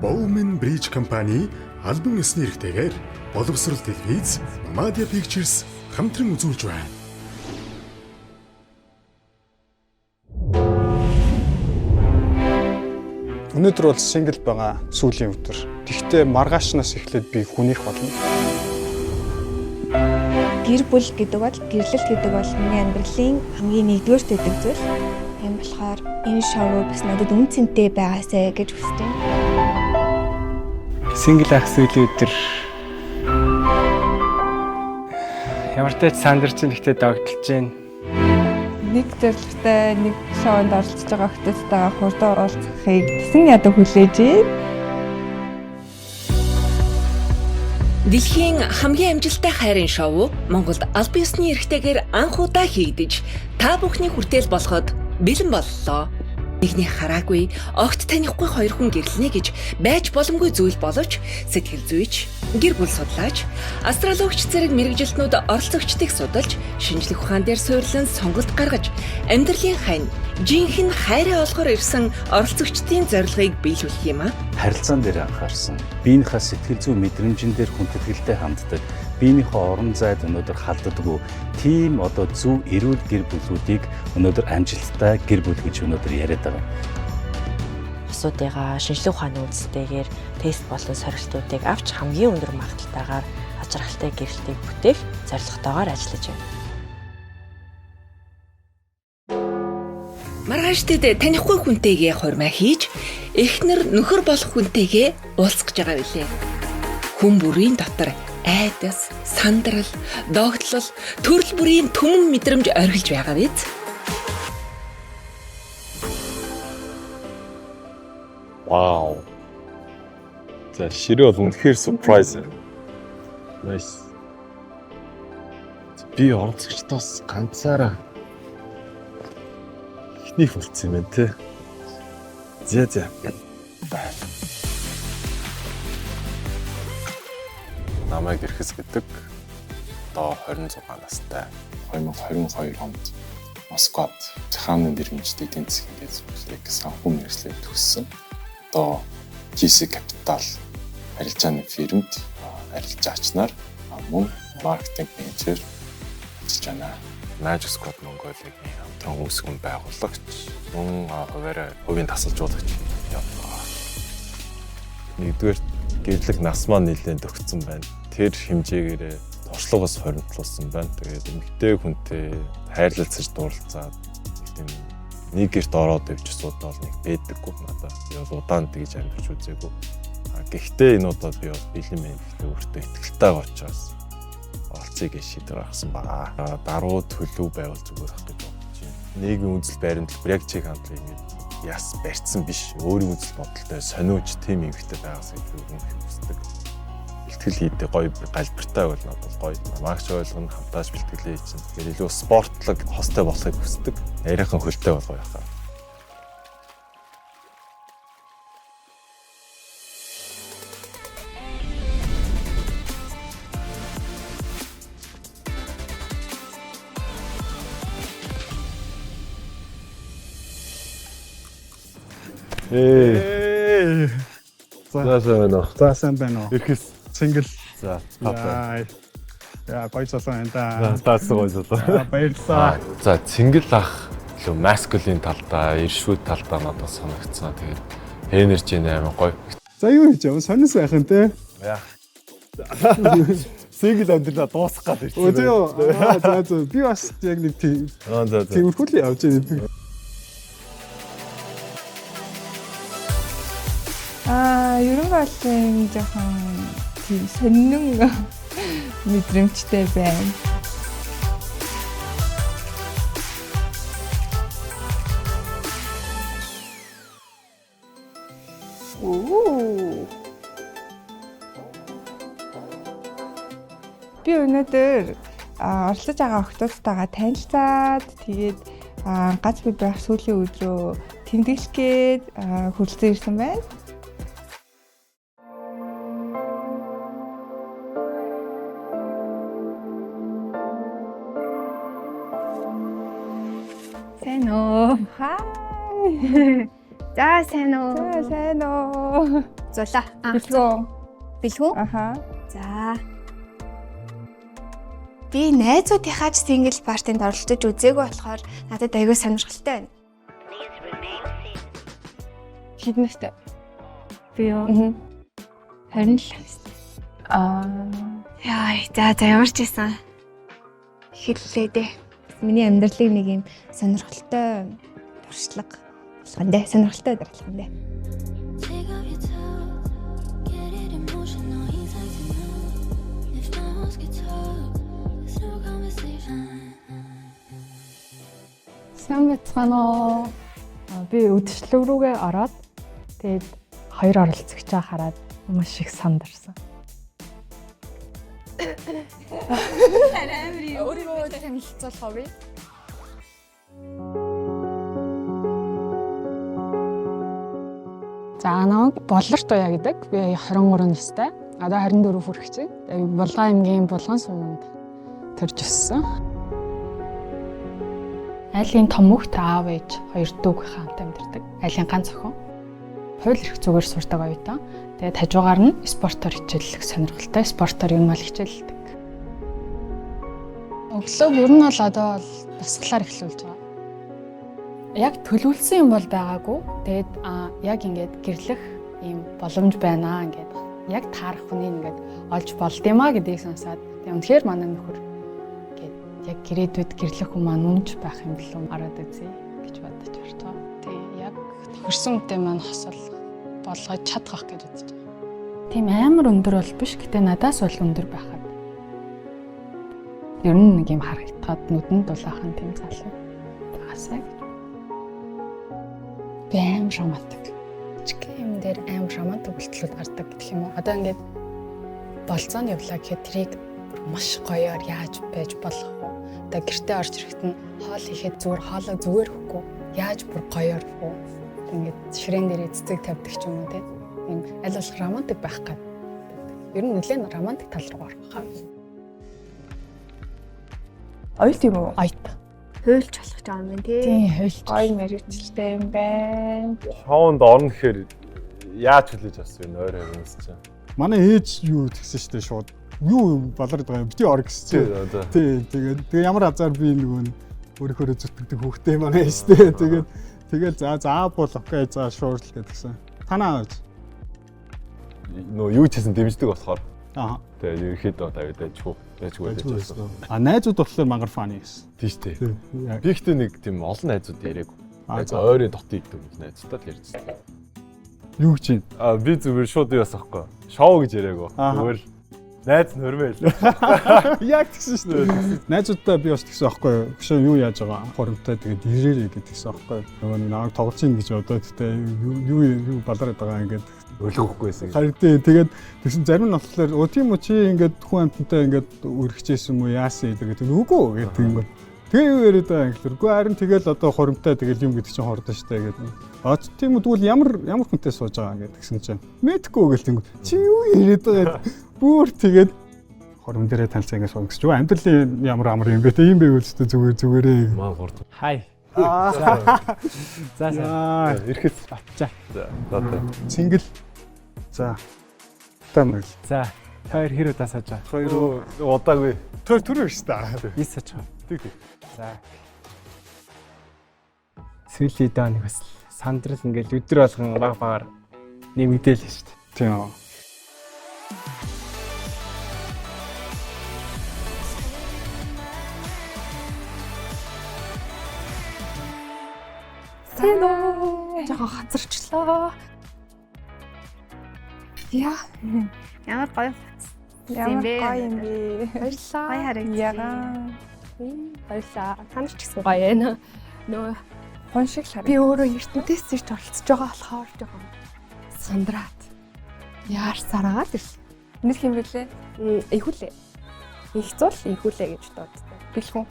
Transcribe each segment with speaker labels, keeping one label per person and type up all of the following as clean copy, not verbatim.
Speaker 1: Bowman Bridge компани албан ёсны эрхтэйгээр боловсрол телевиз, Media Pictures хамтран үзүүлж байна.
Speaker 2: Өнөөдөр бол single байгаа сүүлийн өдөр. Тэгвэл маргаашнаас эхлээд би хүнийх болно.
Speaker 3: Гэр бүл гэдэг бол гэрлэлт гэдэг бол миний амьдралын хамгийн нэгдүгээр төдөг зүйл. Тийм болохоор энэ шоу бас надад үн цэнтэй байгаасай гэж хүсэж байна.
Speaker 4: Single ах сүүлийн өдөр ямар ч сандарч ихтэй догтлж байна.
Speaker 5: Нэг зэрлэгтэй нэг шоунд оролцож байгаа хүмүүстэйгээ хурдан уулзахыг тэсэн ядуу хүлээж байна.
Speaker 6: Дэлхийн хамгийн амжилттай хайрын шоу Монголд албан ёсны эрхтэйгээр анх удаа хийгдэж та бүхний хүртэл болоход бэлэн боллоо. Нэгний хараагүй, огт танихгүй хоёр хүн гэрлэнэ гэж байж боломгүй зүйл боловч сэтгэл зүйч, гэр бүл судлаач, астрологч зэрэг мэрэгжилтнүүд оролцогчдыг судалж, шинжлэх ухаан дээр суурилан сонголт гаргаж, амьдралын хань, жинхэнэ хайраа олохоор ирсэн оролцогчдын зорилгыг биелүүлэх юм а.
Speaker 7: Харилцаан дээр анхаарсан, биенийхээ сэтгэл зүй мэдрэмжин дээр хүндэтгэлтэй ханддаг, биенийхээ орон зайд өнөөдөр халддаггүй тийм зөв эрүүл гэр бүлүүдийг өнөөдөр амжилттай гэр бүл гэж өнөөдөр яриад байгаа.
Speaker 8: Асуудыгаа шинжлэх ухааны үндэстэйгээр тест болон сорилтуудыг авч хамгийн өндөр магадaltaгаар ажралтай гэрэлтийг бүтээх зорилготойгоор ажиллаж байна.
Speaker 6: Маргаашдад танихгүй хүнтэйгээ хурмаа хийж, эхнэр нөхөр болох хүнтэйгээ уулзах гэж байгаа билээ. Хүн бүрийн дотор айдас, сандрал, догтлол, төрөл бүрийн түмэн мэдрэмж орхилж байгаа биз?
Speaker 9: Вау. За ширээ бол үнэхээр surprise. Nice. Би оролцогчдоос ганцаараа ихнийх болцсон юм байна те. За. Намайг Эрхэс гэдэг одоо 26 настай 2022 онд Москвад Цахааны нэрмжтэй тэнцэх гэдэг санхүү мэргэжлийг төгссөн. Одоо GC Capital арилжааны фирмд арилжаачнаар мөн маркетинг менежер ажиллаж байна. Magic Squad Mongolia-гийн хамтран үүсгэн байгуулагч, мөн хувийн тасалжуулагч яваа. Нэгдүгээр гэрлэх нас маань нэлээд өгцөн байна. Тэр хэмжээгээр туршлагаас хоригдлуулсан байна. Тэгээд эмэгтэй хүнтэй хайрлалцаж дууралцаад тийм нэг гэрт ороод ивч асуудал нэг байдаггүй надад. Би бол удаан тэгж амьдарч үзээгүй. Гэхдээ энэ удаад би бол бэлэн мэдлэгтэй өөртөө итгэлтэй учраас олцыг шийдвэр гаргасан байгаа. Даруй төлөв байвал зүгээр ах гэж бодож байна. Нийгмийн үзэл баримтлал яг чиг хандлага ингэж яс барьцсан биш. Өөрийн үзэл бодолтой сониуч тийм эмэгтэй байгаас гэж үнэхээр хүсдэг. Бэлтгэл хийдэг гоё галбиртай бол надад гоё. Намаагч ойлгоно хамтааж бэлтгэлээ хийсэн. Тэгэхээр илүү спортлог хостой болохыг хүсдэг. Яриахан хөлтэй бол гоё хаа.
Speaker 2: За сайн байна уу?
Speaker 9: Эрхэс
Speaker 2: Single.
Speaker 9: за
Speaker 2: Яа гоё цасан энэ та.
Speaker 9: таасгой зоо.
Speaker 2: Баярлалаа.
Speaker 9: За single ах илүү masculine талдаа, иршүүд талдаа надад санагдсан. Тэгээд энержи нээр гоё.
Speaker 2: За юу хийж байгаа? Сонирс байх юм те.
Speaker 9: Яа. Single амьдралаа дуусгах гад ирсэн.
Speaker 2: За би бас яг нэг тийм үрхүүл явж байгаа.
Speaker 5: Ерөн бол жоохон тийм сонин мэдрэмжтэй байна. Би өнөөдөр оролцож байгаа охтуудтайгаа танилцаад тэгээд гац би байх сүүлийн өдрөө тэмдэглэхэд хүрэлцэн ирсэн байна.
Speaker 3: Сайн уу?
Speaker 5: Хай.
Speaker 3: За сайн уу?
Speaker 5: Сайн уу?
Speaker 3: зулаа.
Speaker 5: Бэлгөө.
Speaker 3: Бэлгүү?
Speaker 5: Аха.
Speaker 3: За. Би найзуудынхаа single party-нд оролцож үзээгүй болохоор надад аягүй сонирхолтой байна.
Speaker 5: Хіднэстэй.
Speaker 3: Би юу? 27. Яа, за ямар ч байсан хэллээ дээ. Миний амьдралыг нэг юм сонирхолтой туршлага болгоно дээ. Сонирхолтой болгоно дээ.
Speaker 5: Сайн бацгаана. Би үдшилэг рүүгээ ороод тэгээд хоёр оролцогчоо хараад маш их сандарсан. Өөрөө танилцуулах уу? За намайг Болорт Уяа гэдэг. Би 23 настай. Одоо 24 хүрэх чинь. Булган аймгийн Булган суманд төрж өссөн. Айлын том хүүхд аав ээж хоёр дүүг хамт амьдардаг. Айлын ганц охин. Хууль эрх зүгээр сурдаг оюутан. Тэгээд хажуугаар нь спортоор хичээллэх сонирхолтой. Спортоор юм ал хичээлдэг. Өглөө ер нь бол одоо дасгалаар эхлүүлж байгаа. Яг төлөвлөсөн юм бол байгаагүй. Тэгээд яг ингээд гэрлэх ийм боломж байна ингээд. Яг таарах хүнийг ингээд олж болдгиймаа гэдгийг сонсоод тэгээд үнэхээр манай нөхөр яг гэрээдүйд гэрлэх хүн маань үнж байх юм болов араад үзье гэж бодож орж байгаа. Тэгээ яг тохирсон үедээ маань хосол болгож чадах гэж бодож байгаа. Тийм амар өндөр бол биш, гэтээ надаас бол өндөр байхад. Ер нь нэг юм харагдаад нүдэнд дулаахан тийм залуу байгаасаа. Би амар романтик. Чиг юм дээр амар романтик үйлдэлүүд гардаг гэх юм уу? Одоо ингээд болцоонд явлаа гэхэд тэрийг маш гоёор яаж байж болох вэ? Одоо гэртээ орж ирэхэд нь хоол хийхэд зүгээр хоолоо зүгээр хөхгүй яаж бүр гоёор вэ? Ингээд ширээн дээр цэцэг тавьдаг ч юм уу тийм. Ийм аль болох романтик байх гэдэг. Ер нь нэлээд романтик тал руу орох хаа. Ойл тийм үү? Ойт.
Speaker 3: Хуйлч болох жаа юм тий.
Speaker 5: Тийм, хуйлч.
Speaker 3: Гоё мэрэгчлээ юм байна.
Speaker 9: Шоунд орно гэхээр яаж хүлээж авсан вэ? Ойр хавнаас чинь.
Speaker 2: Манай ээж юу тэгсэн штэ шууд. Юу болоод байгаа юм бити ор гэсэн. Тий, тэгээд ямар азар би нөгөө өөрөөрөө зүтгэдэг хүүхдээ манай ээжтэй. Тэгээд за бол окей за шуурл гэдгсэн. Танаа ээж.
Speaker 9: Нөө юу ч хийсэн дэмждэг болохоор.
Speaker 2: Аа.
Speaker 9: Тэгээд ерөөхдөө Давид ээжгүй байж байсан.
Speaker 2: Найзууд болохоор мангар фаны гэсэн.
Speaker 9: Тийм шүү дээ. Би ихтэй нэг тийм олон найзууд яриаггүй. Яг ойрын дотын идэв найзуудтай л ярьжсэн.
Speaker 2: Юу гэж юм?
Speaker 9: Би зүгээр шууд юу ясахгүй. Шоу гэж яриаггүй. Зүгээр найз нөрмөл.
Speaker 2: Яг тэгсэн шүү дээ. Найзуудтай би бас тэгсэн аахгүй юу. Биш юу яаж байгаа хоримтой тэгээд ирээрээ гэдгийгсэн аахгүй юу. Нөгөө намайг тоглож ийн гэж бодоод тэ юу балараад байгаа ингээд
Speaker 9: өлгөхгүйсэн.
Speaker 2: Харин тэгээд тэгсэн зарим нь болохоор тийм үү чи ингээд хүн амттай ингээд өргөчээсэн юм уу яасан гэдэг үгүй гэдэг юм байна. Тэгээ юу яриад байгаа юм гэхэлэргүй харин тэгэл одоо хоримтой тэгэл юм гэдэг чинь хордоо штэ гэдэг. Тийм үү тэгвэл ямар хүнтэй сууж байгаа ингээд тэгсэн чинь мэдгүй гэл тийм чи юу яриад байгаа бүр тэгээд хором дээрээ танилцаа ингээд суух гэж юу амьдралын ямар амар юм бэ те юм бэ үлстэй зүгээрээ
Speaker 9: маа горд.
Speaker 4: Хай. За
Speaker 9: ирэхэд
Speaker 2: за.
Speaker 9: За.
Speaker 2: Single. За. Тамил.
Speaker 4: За. Хоёр хэр удаа сааж байгаа?
Speaker 9: Хоёр удаагүй.
Speaker 2: Төрөө шүү дээ.
Speaker 4: 9 сааж байгаа.
Speaker 9: Тэг.
Speaker 4: За. Сүүлийн даа нэг бас сандрал ингээл өдөр болгон багаар нэг мэдээлэл шүү дээ.
Speaker 2: Тийм.
Speaker 5: Жохоо хацарчлаа.
Speaker 3: Яа. Ямар гоё.
Speaker 5: Ямар гоё юм бэ? Баярлалаа.
Speaker 3: Гоё харагдсан.
Speaker 5: Баярлалаа. Танч ч гэсэн гоё ээ. Нөө хон шиг хараг. Би өөрөө ертөнцөөс ирж оролцож байгаа болохоор жоохон сандраад. Яарсараад ирсэн. Нэр хэм бэлээ? Ихүүлээ. Их зул ихүүлээ гэж дууддаг. Бэлхүн.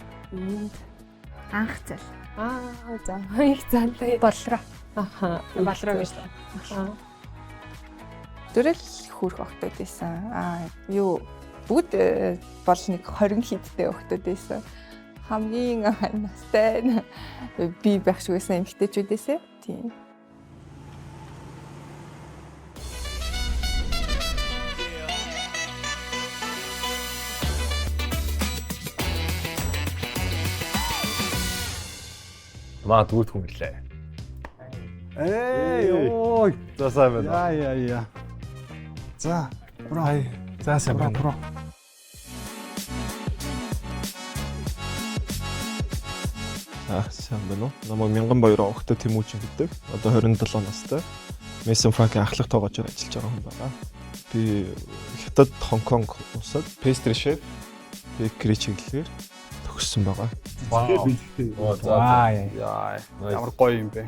Speaker 3: Анх зал.
Speaker 5: За. Их зал болроо.
Speaker 3: Аха.
Speaker 5: Болроо гэж.
Speaker 10: Дөрөл хүрх охтод байсан. Юу бүгд бол нэг 20 хиттэй охтод байсан. Хамгийн настай би байх шиг байсан эмэгтэйчүүдээсээ. Тийм.
Speaker 11: Маа дүүт хүн ирлээ.
Speaker 2: Ой.
Speaker 11: За сайн байна.
Speaker 2: Яа. За.
Speaker 4: За сайн байна.
Speaker 12: Сайн байна уу? Намайг Мянган Баяраа охтой Тэмүүчин гэдэг. Одоо 27 настай. Mason Frank-ийн ахлах тоогоочоор ажиллаж байгаа хүн байна. Би Хятад, Хонконг улсад pastry chef, bakery чиглэлээр төгссөн байгаа.
Speaker 2: Яа. Ямар гоё юм бэ.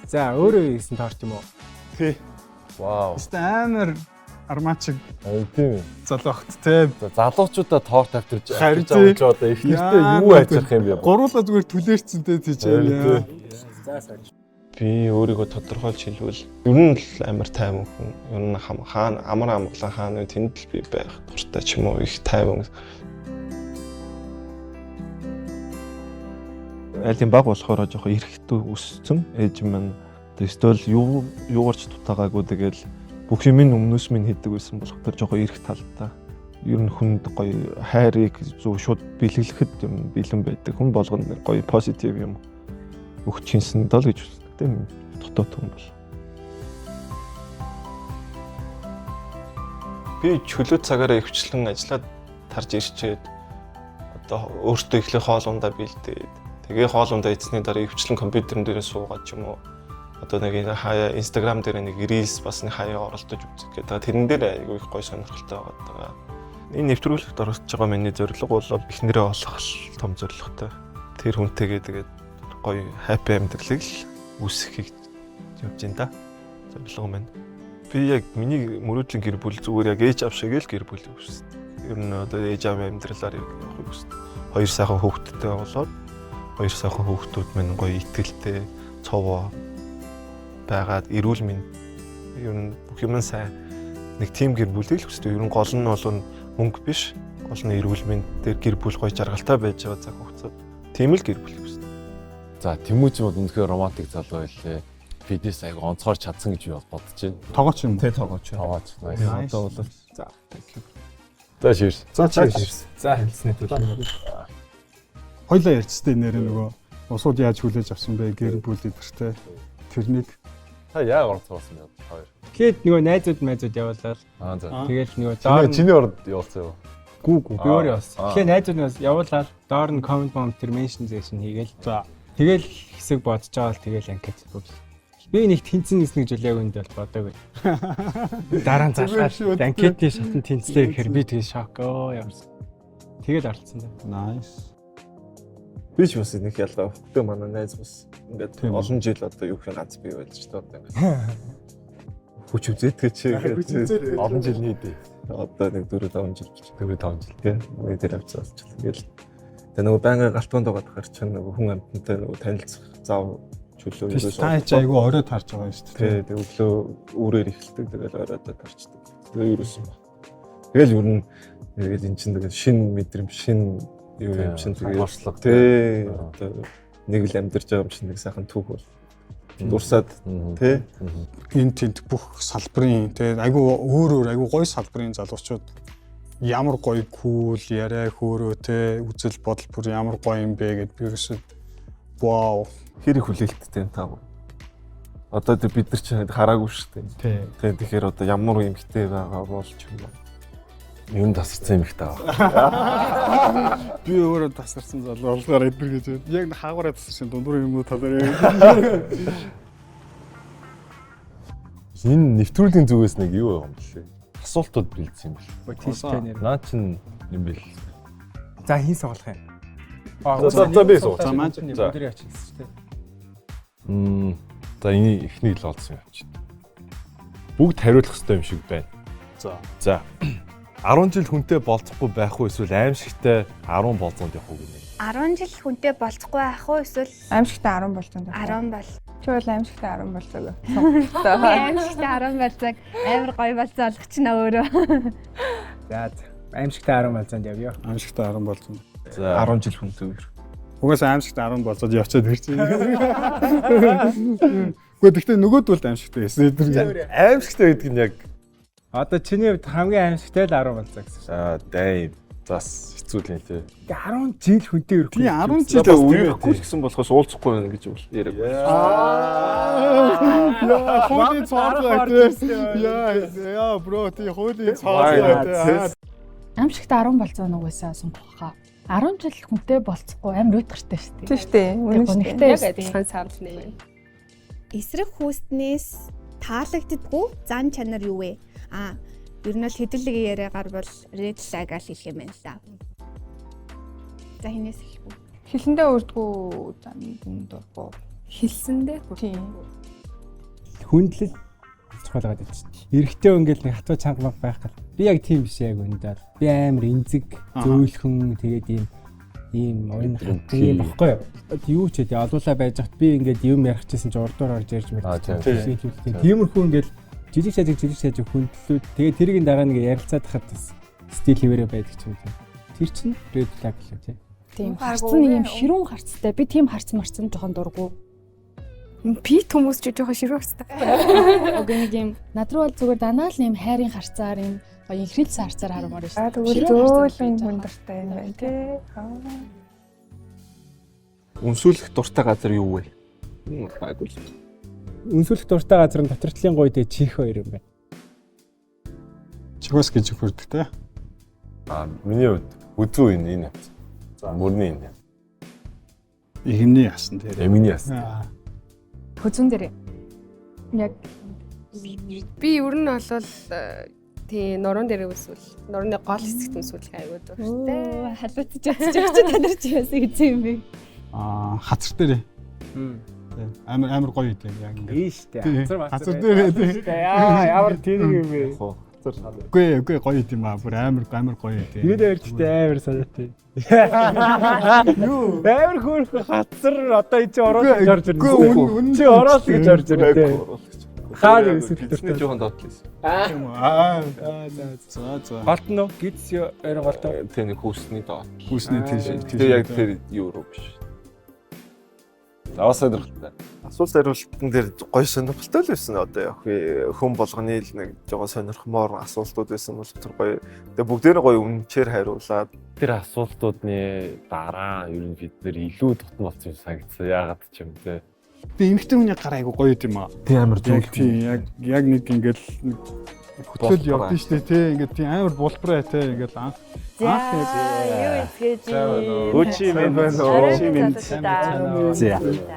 Speaker 4: За өөрөө хийсэн торт юм уу?
Speaker 2: Тий.
Speaker 11: Вау.
Speaker 2: Амар армачиг
Speaker 11: Тийм.
Speaker 2: залуухт те.
Speaker 11: Залуучуудаа торт тавьтарч
Speaker 2: Харин
Speaker 11: авч одоо эхнэртэй юу ажиллах юм бэ?
Speaker 2: Гуруула зүгээр түлээрцэн те тийчээ.
Speaker 12: Би өөрийгөө тодорхойлж хэлвэл ер нь л амар тайван хүн. Ер нь хаана амар амгалан хаана тэнд л би байх дуртай ч юм уу их тайван. Айлын баг болохоор жоохон эрэхтүү өссөн. Ээж минь эсвэл юугаарч дутаагаагүй тэгэл бүх юм өмнөөс минь хийдэг байсан болохоор жоохон эрэх талтай. Ер нь хүнд гоё хайрыг зөв шууд бэлэглэхэд юм бэлэн байдаг. Хүн болгоно гоё позитив юм өгч чинсэн дол гэж үздэг тийм дотоод хүн бол. Би чөлөө цагаараа өвчлэн ажиллаад тарж ирчээд одоо өөртөө эхлэх хоолундаа бэлдээд тэгээ хоолундаа эцсний дараа өвчлэн компьютерн дээрээ суугаад ч юм уу одоо нэг хаяа Instagram дээр нэг reels бас нэг хаяа оролдож үзэх гэдэг. Тэрэн дээр айгүй их гоё сонирхолтой байгаа. Энэ нэвтрүүлэгт оролцож байгаа миний зорилго бол эхнэрээ олох том зорилготой. Тэр хүнтэйгээ тэгээд гоё happy амьдралыг үүсгэхийг явж байна да. Зорилго маань. Би яг миний мөрөөдлийн гэр бүл зүгээр яг ээж аав шиг л гэр бүл үүссэн. Ер нь одоо ээж аавын амьдралаар явахыг хүсдэг. Хоёр сайхан хүүхэдтэй болоод хоёр сайхан хүүхдүүд минь гоё итгэлтэй, цовоо байгаад эрүүл мэнд ер нь бүх юм сайн нэг тим гэр бүлийг л хүсдэг. Ер нь гол нь бол мөнгө биш. Гол нь эрүүл мэнд дээр гэр бүл гоё жаргалтай байж байгаа цаг хугацаанд тийм л гэр бүл хүсдэг.
Speaker 11: За Тэмүүчин бол үнэхээр романтик залуу байлээ. Бидээс аяг онцгоор чадсан гэж би бодож байна.
Speaker 2: Тоогооч юм.
Speaker 12: Тэ тоогооч.
Speaker 2: Одоо бол
Speaker 12: за thank you.
Speaker 11: За cheers.
Speaker 2: За cheers.
Speaker 4: За хэлснээр төлөв.
Speaker 2: Хоёлаа ярьцтэй нэрээ нөгөө усууд яаж хүлээж авсан бэ гэр бүл эдэртэй. Тэрнийг
Speaker 11: та яг онцгоорсон юм хоёр.
Speaker 4: Тэгээд нөгөө найзууд явуулаад.
Speaker 11: За.
Speaker 4: Тэгээд нөгөө доор
Speaker 11: чиний орд явуулсан юу?
Speaker 4: Гүү би өөр явуулсан. Тэгээд найзууд явуулаад доор нь comment bomb тэр mention section хийгээл. За. Тэгэл хэсэг бодож байгаа л тэгэл анкет бүгд. Би нэг тэнцэн нэснэг жилээг үнд бол бодоогүй. Дараа нь залгаад анкетны шатнд тэнцлээ гэхээр би тэгээ шок явсан. Тэгэл оролцсон даа.
Speaker 2: Nice.
Speaker 12: Би ч бас нэг ялгаа өгдөг манай найз бас ингээд олон жил одоо юу гэх ганц бий болж та одоо ингээд хүч үзээдгээ чи
Speaker 11: олон жилний дээ.
Speaker 12: Одоо нэг 4-5 жил гэж
Speaker 11: 4-5 жил
Speaker 12: тийм нэг дээр авч заалчлаа. Ингээл тэгээ нөгөө байнга галтгоонд байгаа гарч нөгөө хүн амттай нөгөө танилцах зав чөлөө
Speaker 2: ерөөсөө та ч айгүй оройд харж байгаа юм шүү дээ.
Speaker 12: Тэгээ өглөө үүрээр эхэлдэг тэгэл оройд тарчдаг. Тэгээ ерөөсөн ба. Тэгэл ер нь тэгээд эн чинь тэгээд шин мэдрэмж шин юу юм чинь тэгээд
Speaker 11: орслог
Speaker 12: тий одоо нэг л амьдарч байгаа юм чинь нэг сайхан түүх бол дурсаад тий
Speaker 2: энэ тэнд бүх салбарын тий айгүй өөр айгүй гоё салбарын залуучууд ямар гоё кул яриа хөөрөө тий үзэл бодол бүр ямар гоё юм бэ гэд би ерөөсөө вау
Speaker 12: хэрэг хүлээлттэй та. Одоо бид нар чинь хараагүй шүү дээ.
Speaker 2: Тий.
Speaker 12: Тэгэхээр одоо ямар юм хтэй байгаа болж юм бэ?
Speaker 11: Юм тасарсан юм их таа.
Speaker 2: Би өөрөө тасарсан залуу болохоор эдэр гэж яг хаагаараа тасарсан дундуур юмнууд талаар.
Speaker 11: Энэ нэвтрүүлгийн зүгээс нэг юу байгаа юм бэлээ. Асуултууд бэлдсэн юм бэл.
Speaker 4: Тийштэй нэр.
Speaker 11: Наа чин юм бэл.
Speaker 4: За хин суулгах юм.
Speaker 11: За би суулгах.
Speaker 4: За маань өдөр яачих шүү дээ.
Speaker 11: За энэ ихний л олдсон юм чинь. Бүгд хариулах хэрэгтэй юм шиг байна. За 10 жил хүнтэй болцохгүй байх уу эсвэл аимшигтай 10 болцоонд явах уу гэнэ.
Speaker 3: 10 жил хүнтэй болцохгүй байх уу эсвэл
Speaker 10: аимшигтай 10 болцоонд явах.
Speaker 3: 10 бол.
Speaker 10: Чи бол аимшигтай 10 болцоог.
Speaker 3: Аимшигтай 10 болцоог амар гоё болцоо олох чинь өөрөө.
Speaker 4: За аимшигтай 10 болцоонд явъя.
Speaker 2: Аимшигтай 10 болцоо.
Speaker 11: За
Speaker 12: 10 жил хүнтэй үер.
Speaker 2: Угаасаа аимшигтай 10 болцоод явчихад ирчихээ. Гэхдээ тэгтээ нөгөөд бол аимшигтай байсан эдэр.
Speaker 11: Аимшигтай гэдэг нь яг
Speaker 4: одоо чиний хувьд хамгийн аимшигтай л 10 болцоо гэсэн.
Speaker 11: За дай. Зас хэцүү л юм тий.
Speaker 4: 10 жил хүнтэй ирэхгүй.
Speaker 2: Тийм 10 жил
Speaker 12: үеихгүй гэсэн болохоос уулзахгүй байна гэж бол яриаг.
Speaker 2: Яа, хуулийн цаалаа тий. Яа, бро тий хуулийн цаалаа тий.
Speaker 5: Аимшигт 10 болцоо нугасаа сунгах хаа. 10 жил хүнтэй болцохгүй амар уйтгартай шүү дээ.
Speaker 10: Тийм шүү дээ. Үнэн шүү дээ.
Speaker 5: Яг адилхан санал нэмэ.
Speaker 3: Эсрэг хүүснээс таалагддаггүй зан чанар юу вэ? Ер нь л хэдүүлгийн яриагаар бол red flag л хэлэх юм байна л да. За хинээс хэлэх үү?
Speaker 10: Хилэндээ өрдгүү зан дургу.
Speaker 3: Хэлсэндээ
Speaker 10: Тийм.
Speaker 4: Хүндлэл чухалгаад байна шүү дээ. Эрэгтэй ингээл нэг хатуу чанга байх гал. Би яг тийм биш яг үндэ. Би амар энзэг, зөөлхөн тэгээд ийм оюун хатгий баггүй юу? Юу ч гэдэг олуулаа байж хат би ингээд юм ярих гэсэн чи урдуур орж ярьж мэдсэн. Тиймэрхүү ингээд жижиг шажиг хүндлүүд тэгээд тэрийн дараа нэг ярилцаад хахад бас стил хэвээрээ байдаг ч юм тийм. Тэр чинь red flag л тийм.
Speaker 5: Тийм харцсан нэг юм ширүүн харцтай. Би тийм харц марцсан жоохон дургу.
Speaker 3: Пит хүмүүс ч жоохон ширүү харцтай.
Speaker 5: Уг нэг юм над руу бол зүгээр данаа л юм хайрын харцаар юм гоё инхрэлсэн харцаар харамаар шүү.
Speaker 10: Тэгвэл зөөлөн хүндэртэй юм байна тий.
Speaker 12: Үнсүүлэх дуртай газар юу вэ? Гайгүй.
Speaker 4: Үнсүүлэх дуртай газар нь дотортлын гоё дэ чих хоёр юм байна.
Speaker 2: Чигөөс гэж хүрдэг те.
Speaker 11: Миний хувьд үзүү энэ. За мөрний энэ.
Speaker 2: Ихний ясан те.
Speaker 11: Эминий ясан.
Speaker 3: Хөзөн дээр.
Speaker 13: Яг би ер нь бол тий нуруунд дээр үсвэл нурууны гол хэсэгт үсүүлэх аягүй дуртай.
Speaker 3: Халуутж очиж тадарч яасан гэсэн юм бэ?
Speaker 2: Хацар дээр. Амар гоё юм яг ингэ.
Speaker 4: Ийштэй.
Speaker 2: Хацар дээр.
Speaker 4: Ямар тийм юм бэ?
Speaker 2: Үгүй гоё юм аа. Бүр амар гоё юм.
Speaker 4: Тэгээд ярьжтэй амар санаатай. Юу? Амар хөөрхөн хацар одоо энэ чи ороод орж ирнэ. Чи ороод гэж орж ирнэ. Хаа гэсэн
Speaker 12: тэр жоохон доотлээс.
Speaker 2: За.
Speaker 4: Голт нь гидс яран голт.
Speaker 12: Тэ нэг хүүсний доо.
Speaker 2: Хүүсний тийш.
Speaker 12: Тэгээ яг тэр юу руу биш.
Speaker 11: Аваа сонирхолтой.
Speaker 12: Асуулт хариултан дээр гоё сонирхолтой л байсан. Одоо яг хүн болгоны л нэг жоо сонирхмоор асуултууд байсан бол тэр гоё. Тэгээ бүгдээрээ гоё үнчээр хариулаад
Speaker 11: Тэр асуултуудны дараа ер нь бид нэр илүү тутам болсон санагдсан. Яагаад ч юм те.
Speaker 2: Би эмэгтэй хүний гар айгу гоё юм аа.
Speaker 11: Тий амар зөв.
Speaker 2: Тийм яг нэг ингээл хөтөл явдсан шүү дээ тий. Ингээд тийм амар булбараа тий ингээл анх.
Speaker 8: Юу ихэж
Speaker 7: Өчи минь.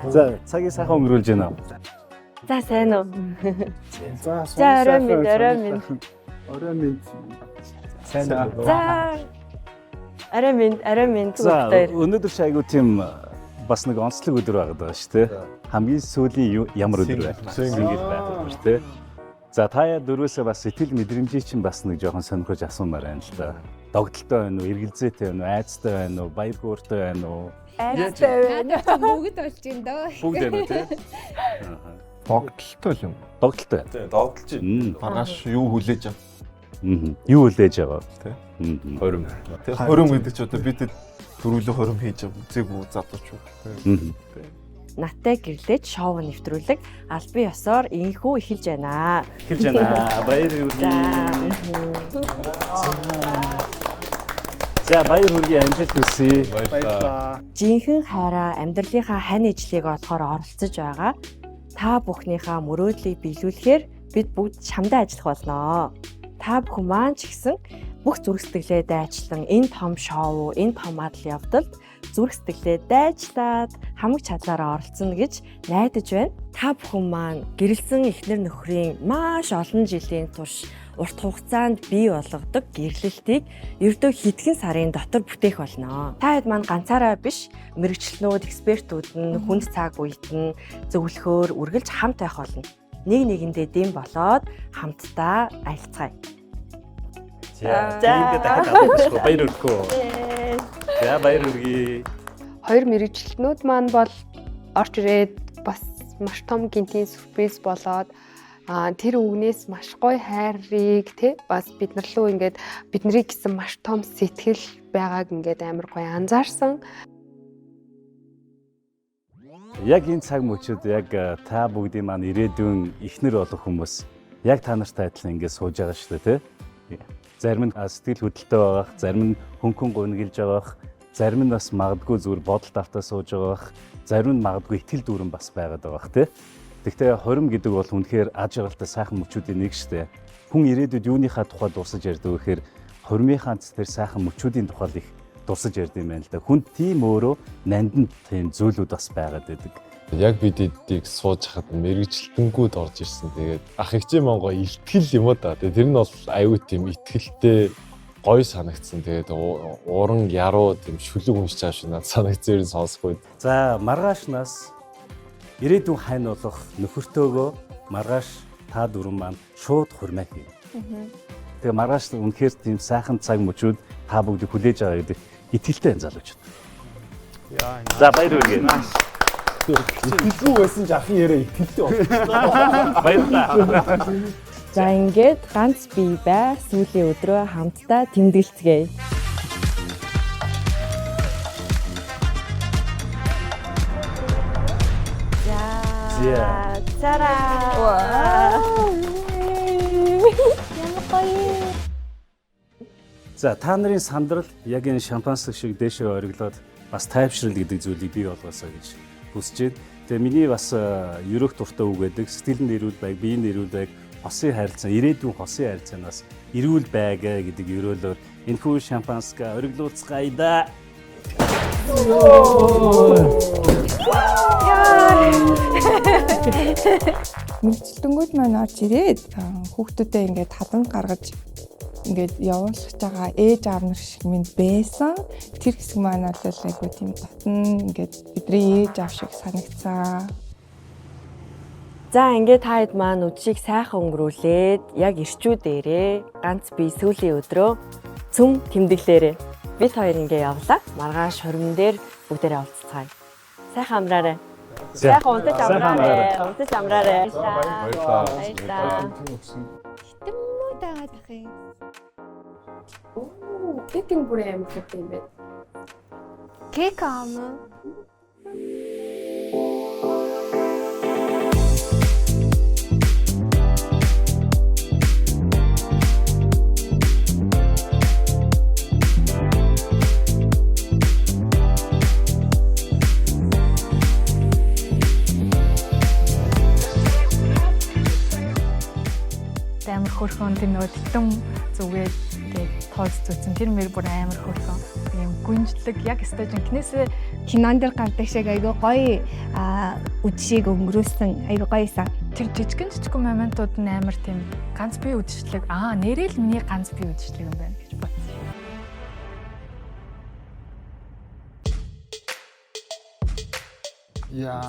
Speaker 7: За цагийг сайхан өнгөрүүлж байна.
Speaker 8: За сайн уу. За орой минь.
Speaker 4: Сайн аа.
Speaker 8: За арай минь
Speaker 7: За өнөөдөр ч айгу тийм бас нэг онцлог өдөр байгаа шүү дээ. Хамгийн сүүлийн ямар өдөр вэ? Single байх өдөр шүү дээ. За таяа дөрвөөсөө бас сэтгэл мэдрэмжийг чинь бас нэг жоохон сонирхож асуумаар байна л да. Догдолтой байна уу, эргэлзээтэй байна уу, айцтай байна уу, баяр хөөртэй байна уу?
Speaker 3: Айцтай байна. Бүгд болж юм дөө.
Speaker 11: Бүгд байна уу те? Догдолтой юм.
Speaker 7: Догдолтой.
Speaker 12: тий догдолж маргааш юу хүлээж авах.
Speaker 7: Юу хүлээж аваа
Speaker 12: тий.
Speaker 11: Хорим.
Speaker 12: Тий хорим гэдэг чи одоо бид төрүүлээ хорим хийж үзээгүй залууч юу.
Speaker 8: Наттай гэрлэж шоу нэвтрүүлэг албан ёсоор инхүү эхэлж байна.
Speaker 7: Баяр хүргэе. За баяр хүргэе амжилт хүсье.
Speaker 11: Баярлалаа.
Speaker 8: Жинхэнэ хайраа амьдралынхаа хань ижлийг олохоор оролцож байгаа та бүхнийхээ мөрөөдлийг биелүүлэхээр бид бүгд чамдаа ажиллах болно. Та бүхэн маань ч гэсэн бүх зүрх сэтгэлээ дайчлан энэ том шоу, энэ том адал явдалд зүрх сэтгэлээ дайчлаад хамаг чадлаараа оролцоно гэж найдаж байна. Та бүхэн маань гэрэлсэн эхнэр нөхрийн маш олон жилийн турш урт хугацаанд бий болгодог гэрлэлтийг ердөө хэдхэн сарын дотор бүтээх болно. Та хэд маань ганцаараа биш, мэрэгчлэнүүд, экспертүүд нь хүнд цаг үед нь зөвлөхөөр үргэлж хамт байх болно. Нэг нэгэндээ дэм болоод хамтдаа аялцгаая.
Speaker 7: За ингээд дахиад авахгүй баяр хүргэе. За баяр хүргэе.
Speaker 13: Хоёр мэрэгчлэнүүд маань бол орж ирээд бас маш том гинтийн сюрприз болоод тэр үгнээс маш гоё хайрыг тий бас биднэрлүү ингээд биднийг гэсэн маш том сэтгэл байгааг ингээд амар гоё анзаарсан.
Speaker 7: Яг энэ цаг мөчид яг та бүгдийн маань ирээдүйн эхнэр болох хүмүүс яг та нартай адилхан ингээд сууж байгаа шүү дээ тий. зарим нь сэтгэл хөдлөлтөй байгаах, зарим нь хөнгөн гуниглж байгаах, зарим нь бас магадгүй зүгээр бодолд автаа сууж байгаах, зарим нь магадгүй итгэл дүүрэн бас байгаад байгаах тий. Гэхдээ хорим гэдэг бол үнэхээр аж аргалтай сайхан мөчүүдийн нэг штэ. Хүн ирээдүйд юуныхаа тухай дурсаж ярьдаг вэ гэхээр хормынхаа тэр сайхан мөчүүдийн тухай их дурсаж ярьд юм байна л да. Хүн тийм өөрөө нандин тийм зүйлүүд бас байгаад байдаг.
Speaker 11: Яг бид эдийг сууж хахад мэрэгчлэнгүүд орж ирсэн. Тэгээд ах эгчээ Монгол ихтгэл юм да. Тэгээд тэр нь бол аюу тийм ихтгэлтэй гоё санагдсан. Тэгээд уран яруу тийм шүлэг уншиж байгаа шүү надад санагдсан юм сонсохгүй.
Speaker 7: За маргаашнаас ирээдүйн хань болох нөхөртөөгөө маргааш та дөрвөн маань шууд хурмаа хийнэ. Тэгээ маргааш үнэхээр тийм сайхан цаг мөчүүд та бүгдийг хүлээж байгаа гэдэг итгэлтэй залуучууд. За баяр хүргэе.
Speaker 11: Итгэлгүй байсан ч ахын яриа итгэлтэй болсон.
Speaker 7: Баярлалаа.
Speaker 8: За ингээд ганц бие бай сүүлийн өдрөө хамтдаа тэмдэглэцгээе.
Speaker 7: За.
Speaker 8: Тараа.
Speaker 7: За та нарын сандрал яг энэ шампансаг шиг дээшээ ориглоод бас тайвшрал гэдэг зүйлийг бий болгоосоо гэж хүсэж байна. Тэгээ миний бас ерөөх дуртай үг гэдэг сэтгэл нь эрүүл байг, биеийн эрүүл байг, хосын харилцаа, ирээдүйн хосын харилцаанаас эрүүл байга гэдэг ерөөлөөр энэхүү шампанска ориглуулцгаая да.
Speaker 10: Мэргэжилтэнгүүд маань орж ирээд хүүхдүүдэд ингээд хадамж гаргаж ингээд явуулах байгаа ээж аав нар шиг минь байсан. Тэр хэсэг маань бол айгу тийм дотн ингээд бидний ээж аав шиг санагцсан.
Speaker 8: За ингээд та хэд маань өдрийг сайхан өнгөрүүлээд яг ирчүүдээрээ ганц бие сүүлийн өдрөө цөм тэмдэглээрээ бид хоёр ингээ явлаа. Маргааш хормон дээр бүгдээрээ уулзцгаая. Сайхан амраарай. Сайхан унтаж амраарай. Унтаж амраарай. Баярлалаа.
Speaker 3: Хитэн муу дагаад ах юм.
Speaker 13: Кекийн бүр амар хэрэгтэй юм байна.
Speaker 3: Кек аамаа.
Speaker 5: Амар хөрхөн тэр нөгөө титэн зүгээд тэгээд тооц зүтсэн тэр мэр бүр амар хөрхөн юм гүнжлэг яг стажинкнээс
Speaker 3: Кинон дээр гардаг шиг айгүй гоё үдшийг өнгөрөөсөн айгүй гоёсан.
Speaker 5: Тэр жижигэн моментууд нь амар тийм ганц бие үдшилэг нэрэл миний ганц бие үдшилэг юм байна гэж бодсон.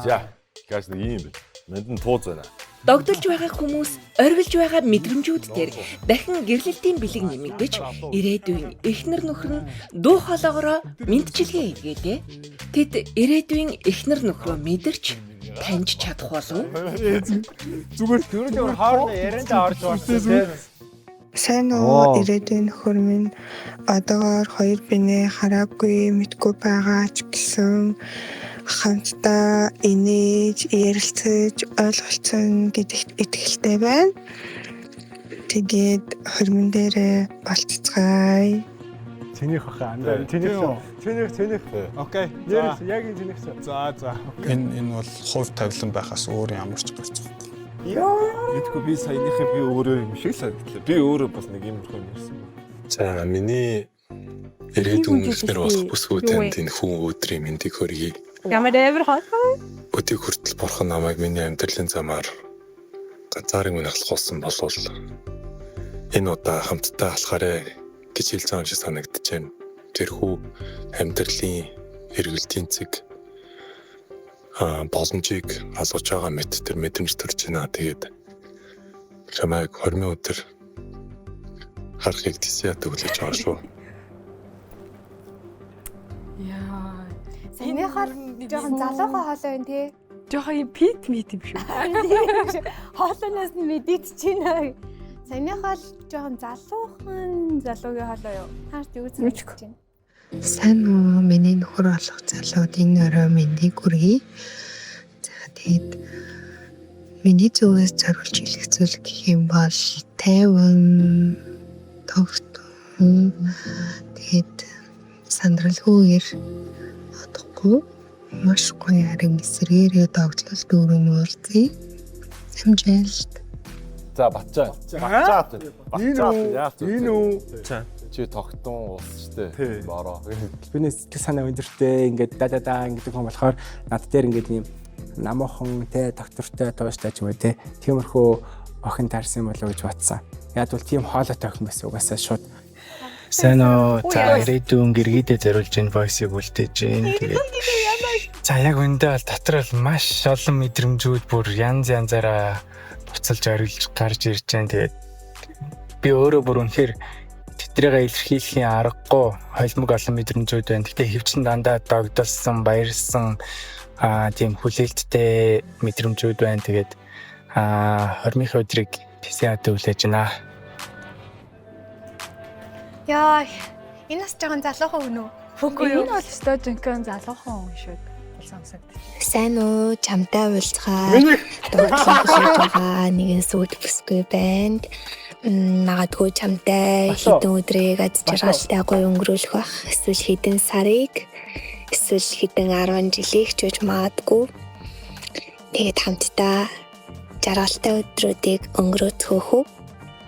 Speaker 11: За, гайс нэг юм байна. Мэндэн тууз байна.
Speaker 6: Догдолж байгаа хүмүүс оргилж байгаа мэдрэмжүүд дээр дахин гэрлэлтийн бэлэг нэмэгдэж ирээдүйн эхнэр нөхөр нь дуу хоолоогоор мэдчилгээ хийгээдээ. Тэд ирээдүйн эхнэр нөхрөө мэдэрч таньж чадах болов.
Speaker 4: Зүгээр төрөл хоорондоо ярианд орж байна.
Speaker 10: Сайн уу ирээдүйн нөхөр минь одоогоор хоёр бинээ хараагүй мэдгүй байгаа ч гэсэн хамтдаа инээж, ярилцаж, ойлголцсон гэдэгт итгэлтэй байна. Тэгээд хормон дээр болцгоё.
Speaker 2: Цэнийх хаа андаа. Цэнийх. Окей. Яг энэ цэнийх. За.
Speaker 14: Энэ бол хувь тавилан байхаас өөр ямар ч гарч байгаа.
Speaker 11: Мэдгүй би саяныхаа би өөрөө юм шиг санагдлаа. Би өөрөө бас нэг юм хэрэг ярьсан.
Speaker 9: За миний ирээдүйн эхнэр болох бүсгүүдэнд энэ хүн өдрийн мэндийг хүргэе.
Speaker 3: Ямар эвэр хатаа.
Speaker 9: Өдийг хүртэл бурхан намайг миний амьдралын замаар ганцаараа үнэлэхгүйсэн болвол энэ удаа хамтдаа алхаарэ гэж хэлж байгаа юм шиг санагдаж байна. Тэрхүү амьдралын эргэлтийн цэг боломжийг асууж байгаа мэт тэр мэдрэмж төрж байна. Тэгээд чамайг хормын өдөр харахыг тийсээ төглөж байгаа шүү.
Speaker 3: Саяныхаар жоохон залуухан хоолой байна тий.
Speaker 5: Жоохон пит юм шүү.
Speaker 3: Хоолойноос нь мэдээдчихээн. Саяныхаар жоохон залуугийн хоолой юу? Хаарч юу гэж байна?
Speaker 10: Сайн уу миний нөхөр болох залуудын өрөө мэндийг хүргэе. За тэгээд миний зүгээс зориулж хэлэх зүйл гэх юм бол тайван, тогтмол,
Speaker 15: Тэгээд сандралгүйгээр одохгүй маш гоё харин эсрэгээрээ тогтлол дүүрэн уулзъя. Амжилт.
Speaker 11: За батчаа. Энэ үү? Чи тогтун уусчтэй. Бороо.
Speaker 4: Бидний сэтгэл санаа өндөртэй ингээд дададаа ингэдэг хүн болохоор над дээр ингээд ийм намуухан те доктортой тууштай ч юм уу те тиймэрхүү охин таарсан болоо гэж батсан. Яг бол тийм хоолойтой охин байсан угаасаа шууд
Speaker 16: сайн уу. За ирээдүйн гэргийдээ зориулж энэ войсыг үлдээж гин. Тэгээд за яг үндэ бол дотор бол маш олон мэдрэмжүүд бүр янз янзаараа буцалж орилж гарч ирж байна. Тэгээд би өөрөө бүр үнэхээр тэдрийгээ илэрхийлэхийн аргагүй холимог олон мэдрэмжүүд байна. Гэхдээ хөвчин дандаа догдолсон, баярсан тийм хүлээлттэй мэдрэмжүүд байна. Тэгээд хормынхаа өдрийг тэсээ төлөж байна.
Speaker 3: Яа, энэ бас жоохон залуухан хүн үү? Үгүй юу?
Speaker 5: Энэ бол өстой жинхэнэ залуухан хүн шүү дээ. Сонсогдсон.
Speaker 15: Сайн уу? Чамтай уулзахаар дуудлага нэгэн сүйд бүсгүй байна. Магадгүй чамтай хэдэн өдрийг аз жаргалтай гоё өнгөрүүлэх бах. Эсвэл хэдэн сарыг, эсвэл хэдэн 10 жилийг ч үж магадгүй. Тэгээд хамтдаа жаргалтай өдрүүдийг өнгөрөөцгөх үү?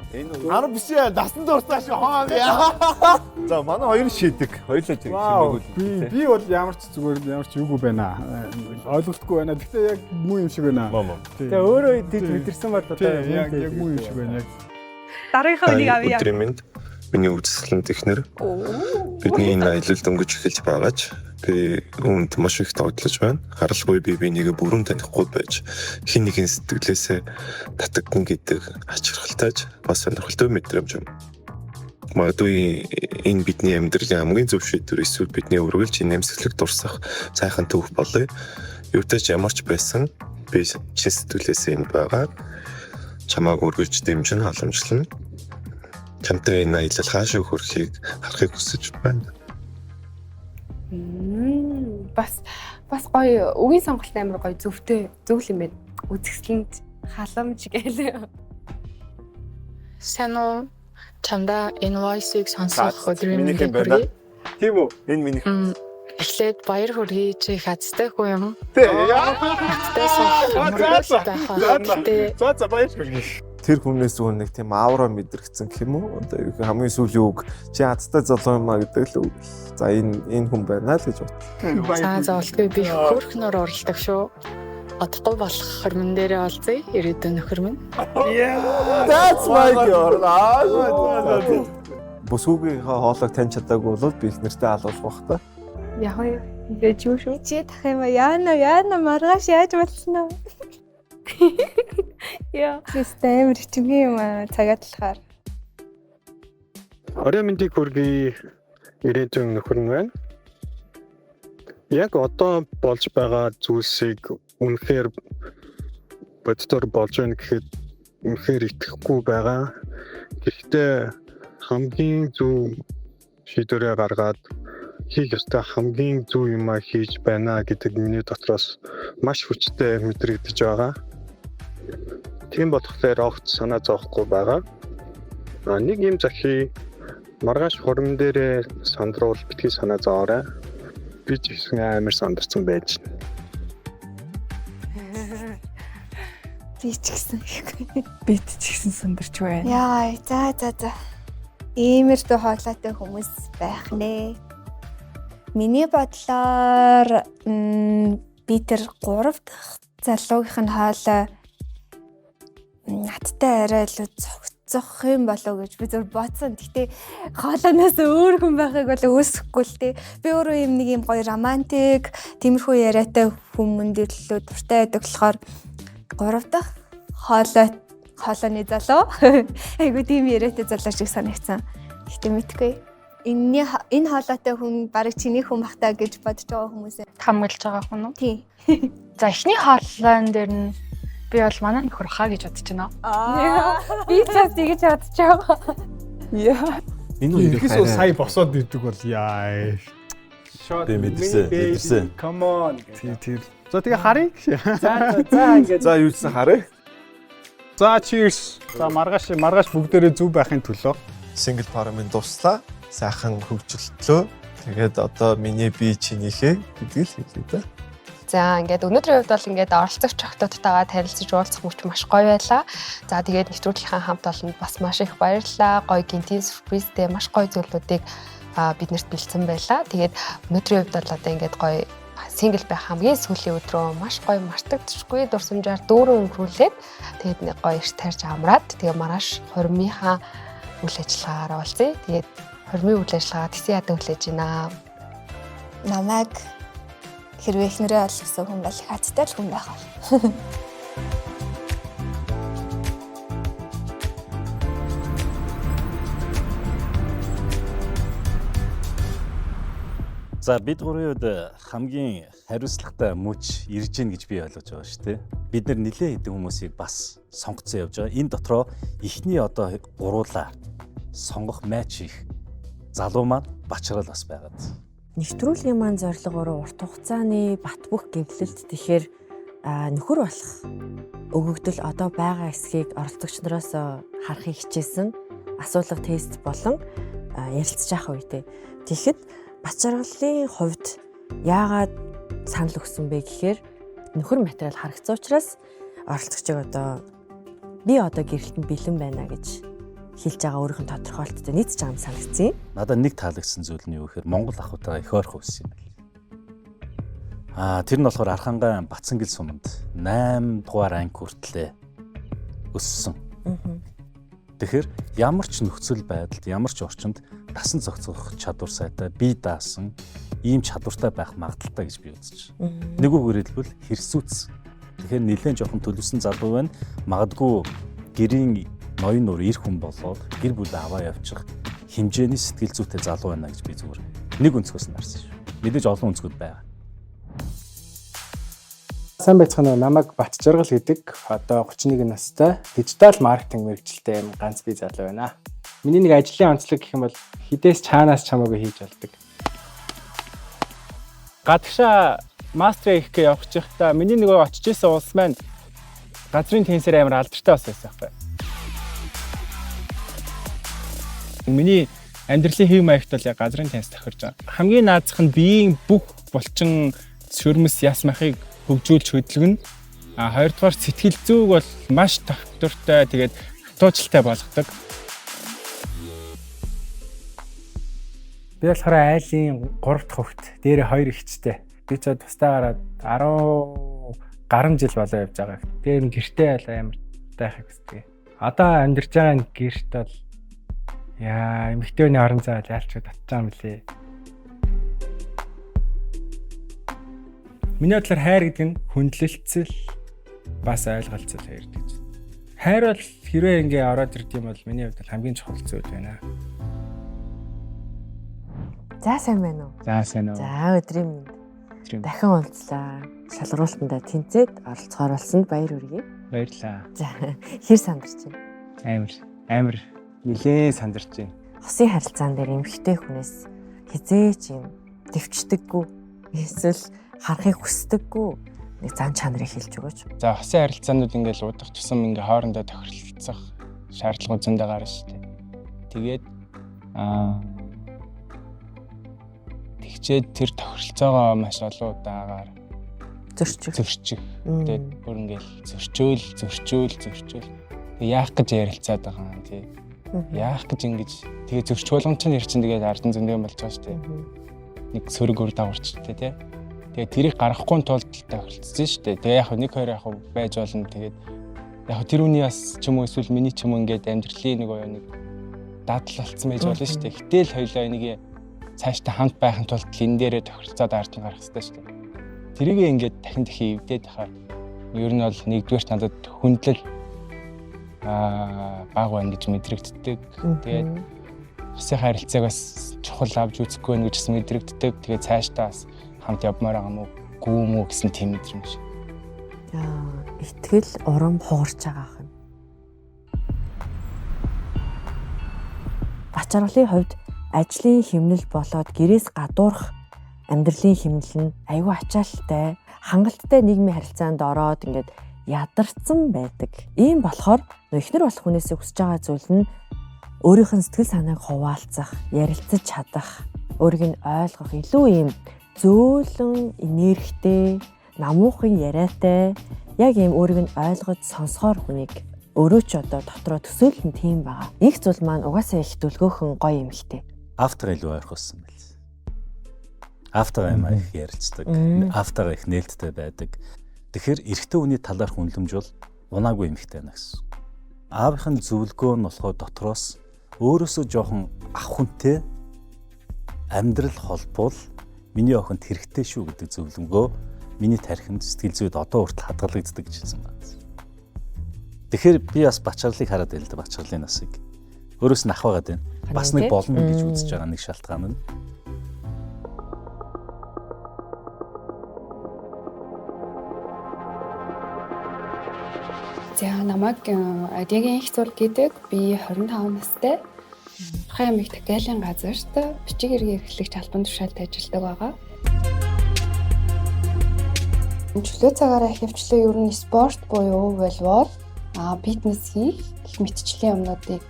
Speaker 17: Энэ 10 биш ээ, дасан дуурсаа шиг хоо яа. За манай хоёр шийдэг. Хоёулаа зэрэг
Speaker 2: хэмээгүүл. Би бол ямар ч зүгээр ямар ч юугүй байна. Ойлгохгүй байна. Гэхдээ яг муу юм шиг байна.
Speaker 4: Тэгээ өөрөө дид мэдэрсэн бол одоо
Speaker 2: яг муу юм шиг байна.
Speaker 3: Дараагийнхаа үнийг авъя.
Speaker 12: Өдрийн мэнд миний үзэсгэлэн технэр. Бидний энэ аялалд өнгөж эхэлж байгаач би үүнд маш их тогтлож байна. Харалгүй би бинийг бүрэн танихгүй байж хин нэгэн сэтгэлээсээ татагдсан гэдэг ачаалалтайж бас сонирхолтой мэдрэмж юм. Магадгүй энэ бидний амьдралын хамгийн зөв шийдвэр эсвэл бидний үргэлж нэмсгэлэг дурсах сайхан төв болъё. Юутай ч ямар ч байсан би чин сэтгэлээсээ энд байгаа. Чамааг үргэлж дэмжин халамжлана. Чамтай энэ аялал хаашаа хүрэхийг харахыг хүсэж байна.
Speaker 13: Бас гоё үгийн сонголт амар гоё зөвхөн юм байна. Үзэсгэлэнт халамж гэлээ.
Speaker 5: Сайн уу? Чамдаа энэ voice-ыг сонсох өдрийн
Speaker 17: минийхэн байна. Тийм үү? Энэ минийх.
Speaker 5: Эхлээд баяр хүргэе чи хацтай хүн юм.
Speaker 17: Тий.
Speaker 5: За
Speaker 17: баяр хүргэе. Тэр хүнээс зүгээр нэг тийм аавра мэдрэгцэн гэх юм уу? Одоо хамгийн сүүлийн үг чи хацтай залуу юм а гэдэг л үг. За энэ хүн байна л гэж
Speaker 5: бодлоо. За болтгүй би хөрхнөр оролдог шүү. Одохгүй болох хормон дээрээ олзъя. Ирээдүйн нөхөр минь.
Speaker 17: That's my girl. Бүсгүйгийн хоолойг тань чадаагүй бол би их нэртэй алуулах бах та.
Speaker 10: Яг ингэж юу шүү?
Speaker 3: Чи тах юм яана маргааш яаж болсон уу? Яа, систем ритмийн юм цагаад талахаар.
Speaker 16: Орой мэндийг хүргэе. Ирээдүйн нөхөр нь байна. Яг одоо болж байгаа зүйлсийг үнэхээр боддоор болж байна гэхэд үнэхээр итгэхгүй байгаа. Гэхдээ хамгийн зөв шийдвэрээ гаргаад хийх ёстой хамгийн зөв юмаа хийж байна гэдэг миний дотроос маш хүчтэй мэдрэгдэж байгаа. Тийм болохоор огт санаа зовхгүй байгаа. Нэг юм захий маргааш хурим дээрээ сандруул битгий санаа зоорой. Би ч их амар сандарсан байж байна.
Speaker 3: Би ч гэсэн
Speaker 10: сандарч байна.
Speaker 3: Яа, за. Иймэрхүү хоолойтой хүмүүс байх нэ. Миний бодлоор би тэр 3 дахь залуугийнх нь хоолой надтай арай илүү зогцох юм болов гэж би зөв бодсон. Гэтэ хоолойноос өөр хүн байхыг бол үүсэхгүй л тээ. Би өөрөө нэг юм гоё романтик, тиймэрхүү яриатай хүмүүнд илүү дуртай байдаг болохоор 3 дахь хоолойны залуу. Айгу тийм яриатай залуу шиг санагдсан. Гэтэ мэдгүй. Энэ хоолойтой хүн барыг чиний хүн бахтаа гэж бодож байгаа хүмүүс
Speaker 5: хамгаалж байгаа хүн үү?
Speaker 3: Тий.
Speaker 5: За эхний хоолойн дээр нь би бол манай нөхөр хаа гэж бодож байна.
Speaker 3: Би ч бас тэгэж бодож байгаа.
Speaker 2: Яа. Энэ үеийнхээс сая босоод ирдэг бол яа.
Speaker 17: Би мэдэрсэн.
Speaker 2: Come on. Тэр. За тэгээ харъя.
Speaker 17: За ингээд. За юусэн харъя.
Speaker 2: За cheers. За маргааш бүгдээрээ зүв байхын төлөө
Speaker 17: single parent дуслаа. Сайхан хөгжилтлөө. Тэгээд одоо миний бие чинийхээ гэдгийг л хэлээ да.
Speaker 13: За ингээд өнөөдрийн хувьд бол ингээд оролцогч охтуудтайгаа танилцж уулзах мөч маш гоё байлаа. За тэгээд нэвтрүүлгийн хамт олонд бас маш их баярлалаа. Гоё гинтийн сюрпризтэй маш гоё зүйлүүдийг биднэрт бэлдсэн байлаа. Тэгээд өнөөдрийн хувьд бол одоо ингээд гоё сингл байх хамгийн сүүлийн өдрөө маш гоё мартагдчихгүй дурсамжаар дүүрэн өнгөрүүлээд тэгээд нэг гоё эрт тарьж амраад тэгээд маргааш хормынхаа үйл ажиллагаараа олцъя. Тэгээд хормын үйл ажиллагаа тэсийн ядан хүлээж байна.
Speaker 15: Намайг хэрвээ эхнэрээ олсон хүн бол хацтай л хүн байх бол.
Speaker 7: За бид гурийн үед хамгийн хариуцлагатай мөч ирж гин гэж би ойлгож байгаа шүү дээ. Бид нар нэлээд хэдэн хүмүүсийг бас сонгоцсон явж байгаа. Энэ дотроо эхний одоо гуруула сонгох матч их залуу маань Бачрал бас байгаад.
Speaker 8: Нэвтрүүлгийн маань зорилгоор урт хугацааны бат бөх гэмтэлд тэгэхээр нөхөр болох өгөгдөл одоо байгаа эсхийг оролцогч нараас харахыг хичээсэн асуулга тест болон ярилцж явах үедээ. Тэгэхэд Бачралын хувьд яагаад санал өгсөн бэ гэхээр нөхөр материал харагдсан учраас оролцогчийг одоо би одоо гэрэлтэнд бэлэн байна гэж хэлж байгаа өөрийнх нь тодорхойлолттой нийцж байгаа юм санагдсан.
Speaker 7: Надад нэг таалагдсан зүйл нь юу гэхээр Монгол ахуйтайгаа их ойрхон үссэн юм байна. Тэр нь болохоор Архангай Бацангил суманд 8 дугаар анги хүртлээ өссөн. Тэгэхээр ямар ч нөхцөл байдалд, ямар ч орчинд дасан зохицох чадвар сайтай, бие даасан ийм чадвартай байх магадaltaй гэж би үзэж байна. Нэг үгээр хэлбэл хэрсүүц. Тэгэхээр нэлээд жоохон төлөвсөн залуу байна. Магадгүй гэрийн ноён нуур ир хүн болоод гэр бүл аваа явчих хэмжээний сэтгэл зүйтэй залуу байна гэж би зүгээр нэг өнцгөөс нь харсан шүү. Мэдээж олон өнцгүүд байгаа.
Speaker 4: Сайн байцгаана уу? Намайг Батжаргал гэдэг одоо 31 настай дижитал маркетинг мэргэжилтэй юм ганц бие залуу байна. Миний нэг ажлын онцлог гэх юм бол хідээс чаанаас чамаагүй хийж болдог. Гадагшаа мастер хийх гэж явж байхдаа миний нөгөө очиж исэн улс маань газрын тенсээр амар алдартай бас байсан байхгүй. Миний амьдралын хэв маягт бол яг газрын тенс тохирж байгаа. Хамгийн наазах нь биеийн бүх булчин шөрмөс яс махыг хөгжүүлж хөдөлгөн. Хоёрдугаар сэтгэл зүг бол маш тогтвортой тэгээд хатуужилтай болгодог. Би болохоор айлын 3 дахь хүүхэд, дээрээ 2 эгчтэй. Би ч тустаа гараад 10 гаруй жил болоо явж байгаа. Тэр нь гэртээ бол амар тайхаг хүсдэг. Одоо амьдарч байгаа гэрт бол яа, эмэгтэйний орон зай ялчгүй татж байгаа юм лээ. Миний бодлоор хайр гэдэг нь хүндлэлцэл бас ойлголцол хайр гэж. Хайр бол хэрвээ ингээ ороод ирд юм бол миний хувьд хамгийн чухал зүйл байна.
Speaker 8: За сайн байна уу?
Speaker 4: За сайн уу.
Speaker 8: За өдрийн мэнд. Дахин уулзлаа. Шалгаруултандаа тэнцээд оролцохоор болсонд баяр хүргэе.
Speaker 4: Баярлалаа.
Speaker 8: За хэр сандарч байна?
Speaker 4: Амар нилээн сандарч байна.
Speaker 8: Хосын харилцаан дээр эмэгтэй хүнээс хизээч юм дэвчдэггүй эсвэл харахыг хүсдэггүй нэг зан чанарыг хэлж өгөөч.
Speaker 4: За хосын харилцаанууд ингээл удах тусам ингээ хоорондоо тохиролцох шаардлага зөндөө гарна шүү дээ. Тэгээд тэгчээд тэр тохиролцоогоо маш олон удаагаар зөрчих. Тэгээд бүр ингээл зөрчөөл. Яах гэж ярилцаад байгаа юм тий. Яах гэж ингэж тэгээ зөрч болгон чинь ирчин тэгээд ардан зөндөө болж байгаа шүү дээ. Нэг сөрөг өр даварчтай тий. Тэгээ тэрийг гаргахгүй тулд тохиролцсон шүү дээ. Тэгээ яг нэг хоёр яг байж болно. Тэгээд яг тэр үний бас ч юм уу эсвэл миний ч юм уу ингээд амьдралын нэг дадал болцсон байж болно шүү дээ. Гэтэл хоёлоо энийг цаашдаа хамт байхын тулд энэ дээрээ тохиролцоод ардан гарах хэрэгтэй шүү дээ. Тэрийг ингээд дахин эвдээд байхаар ер нь бол нэгдүгээрт надад хүндлэл баг байна гэж мэдрэгддэг. Тэгээд хосын харилцааг бас чухал авч үзэхгүй байх гэж мэдрэгддэг. Тэгээд цаашдаа бас хамт явмаар байгаа юм уу гэсэн тийм мэдрэмж.
Speaker 8: Итгэл урам хугарч байгаа юм. Бачралын хувьд ажлын хэмнэл болоод гэрээс гадуурх амьдралын хэмнэл нь аюу ачаалттай, хангалттай нийгмийн харилцаанд ороод ингээд ядарсан байдаг. Ийм болохоор эхнэр болох хүнээс хүсэж байгаа зүйл нь өөрийнх нь сэтгэл санааг хуваалцах, ярилцаж чадах, өөрийг нь ойлгох илүү ийм зөөлөн, энергитэй, намуухан яриатай, яг ийм өөрийг нь ойлгож сонсохоор хүнийг өөрөө ч одоо дотроо төсөөлөл нь тийм байгаа. Их зүйл маань угаасаа их дүлгөөхөн гоё юм хтэй.
Speaker 7: Автар илүү ойрхон байл. Автар аймаа их ярилцдаг. Автар их нээлттэй байдаг. Тэгэхээр эрэгтэй хүний талаарх үнэлэмж бол унаагүй эмэгтэй байна гэсэн. Аавынхын зөвлөгөө нь болохоор дотроос өөрөөсөө жоохон ах хүнтэй амьдрал холбоол миний охинд хэрэгтэй шүү гэдэг зөвлөгөө миний тархинд сэтгэл зүйд одоо хүртэл хадгалагддаг гэж хэлсэн байна. Тэгэхээр би бас Бачаарлыг хараад байл да, Бачаарлын насыг. Өөрөөс нь ах байгаад байна. Бас нэг болно гэж үзэж байгаа нэг шалтгаан нь.
Speaker 5: За намайг Адигийн их зур гэдэг. Би 25 настай. Тухайн аймаг Тагайлын газарт бичиг иргэн эрхлэгч албан тушаалд ажилладаг байгаа. Чөлөө цагаараа хөвчлөө ер нь спорт буюу волейбол, фитнес хийх, гэх мэтчлийн юмнуудыг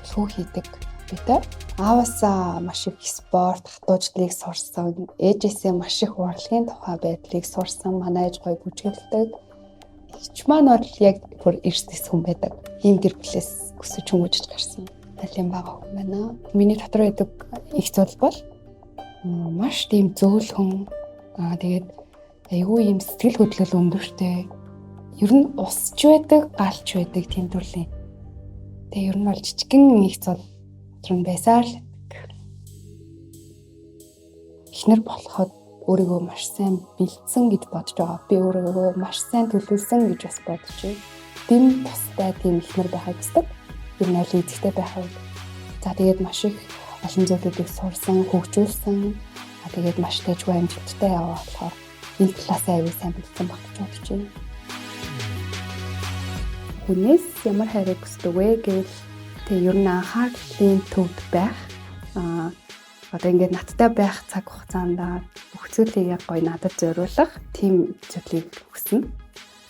Speaker 5: хөө хийдэг бид. Ааваасаа маш их спорт, хатуужлыг сурсан, ээжээсээ маш их урлагийн тухай байдлыг сурсан, манай ээж гоё бүжгэлдэг. Ч маань бол яг бүр эрсдэс хүн байдаг. Ийм гэр бүлээс өсөж хүмүүжиж гарсан талын байгаа хүн байна. Миний дотор байдаг их зүйл бол маш тийм зөөлхөн, тэгээд айгүй ийм сэтгэл хөдлөл өндөртэй. Ер нь усч байдаг, галч байдаг тийм төрлийн. Тэгээ ер нь бол жижигэн их зүйл дотор нь байсаар л эхнэр болоход өөрийгөө маш сайн бэлдсэн гэж бодож байгаа. Би өөрийгөө маш сайн төлөвлөсөн гэж бас бодож байна. Тэм тустай тийм ихнэр байхыг хүсдэг. Ер нь аль эзэгтэй байхыг. За тэгээд маш их олон зүйлүүдийг сурсан, хөгжүүлсэн. Тэгээд маш тэжгүй амжилттай яваа болохоор энэ талаасаа аюул сайн бэлдсэн баг гэж бодож байна. Хүнээс ямар хайрыг хүсдэг вэ гэвэл тэгээд ер нь анхаарлын төвд байх. Одоо ингээд надтай байх цаг хугацаанд бүх зүйлийг яг гоё надад зориулах тийм зүйлийг хүснэ.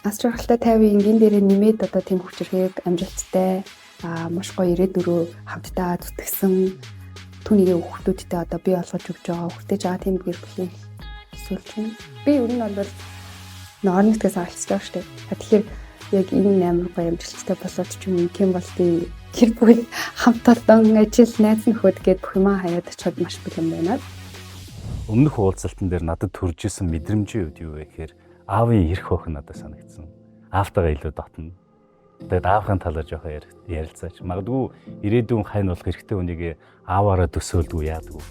Speaker 5: Аз жаргалтай 50 энгийн дээр нэмээд одоо тийм хүчрхэг амжилттай маш гоё ирээдүрөө хамтдаа зүтгэсэн түүнийг хүүхдүүдтэй одоо бий болгож өгч байгаа хүүхдэж байгаа тийм гэр бүлийн төсөөлж байна. Би ер нь бол норн нэгтгээс алцж байгаа шүү дээ. Тэгэхээр яг энэ амар гоё амжилттай болоод ч юм тийм бол би гэр бүл хамт олон ажил найз нөхөд гээд бүх юмаа хаяад очиод маш бэлэн байна.
Speaker 7: Өмнөх уулзалтан дээр надад төрж исэн мэдрэмжийн үед юу вэ гэхээр аавын эрх хөөх надад санагдсан. Аавтайгаа илүү дотно. Тэгээд аавын талаар жоохон ярилцаач. Магадгүй ирээдүйн хань болох эрэгтэй хүнийг ааваараа төсөөлдгүү яадаг уу?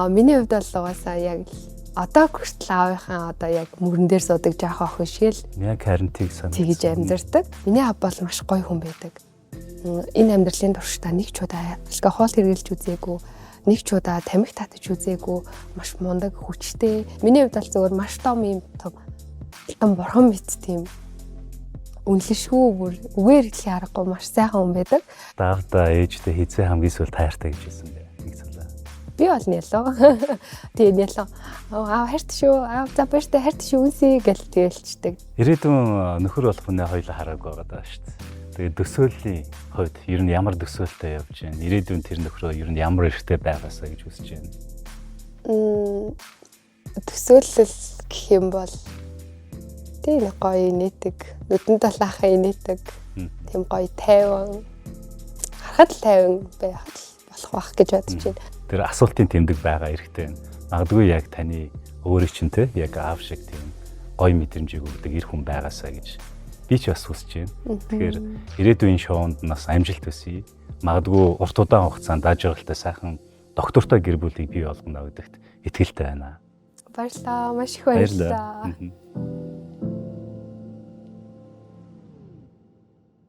Speaker 13: Миний хувьд бол угаасаа яг одоо хүртэл аавынхаа одоо яг мөрөн дээр суудаг жаахан охин шиг л
Speaker 7: яг харинтыг санагдсан.
Speaker 13: Тэгж амьдардаг. Миний аав бол маш гоё хүн байдаг. Энэ амьдралын туршдаа нэг ч удаа алкогол хэрглэж үзээгүй, нэг ч удаа тамхи татаж үзээгүй, маш мундаг хүчтэй. Миний хувьд бол зөвөр маш том юм том бурхан мэт тийм үнэлшгүй бүр үгээр хэлэх аргагүй маш сайхан хүн байдаг.
Speaker 7: Даавда ээжтэй хизээ хамгийн сүүл таартай гэж хэлсэн бэ. Нэг цалаа.
Speaker 13: Би бол нялоо. Тэгээ нялоо. Аав хайрт шүү. Аав за баяртай хайрт шүү үнсээ гэл тэгэлчдэг.
Speaker 7: Ирээдүйн нөхөр болох хүнээ хоёулаа хараагүй байгаа даа шүү дээ. Тэгээд төсөөллийн хувьд ер нь ямар төсөөлтөй явж байна? Ирээдүйн тэр нөхрөө ер нь ямар эрхтэй байгаасаа гэж хүсэж байна?
Speaker 13: Төсөөлөл гэх юм бол тийм гоё нийтэг, нүдэн талаахаа нийтэг, тийм гоё тайван, харахад л тайван байх болох бах гэж бодож байна.
Speaker 7: Тэр асуултын тэмдэг байгаа эрхтэй байна. Магадгүй яг таны өөрийн чинь те яг аав шиг тийм гоё мэдрэмжийг өгдөг эр хүн байгаасаа гэж би ч бас хүсэж байна. Тэгэхээр ирээдүйн шоунд нас амжилт хүсье. Магадгүй урт удаан хугацаанд ажиглалтай сайхан доктортой гэр бүлийг бий болгоно гэдэгт итгэлтэй байна.
Speaker 13: Баярлалаа. Маш их баярлалаа.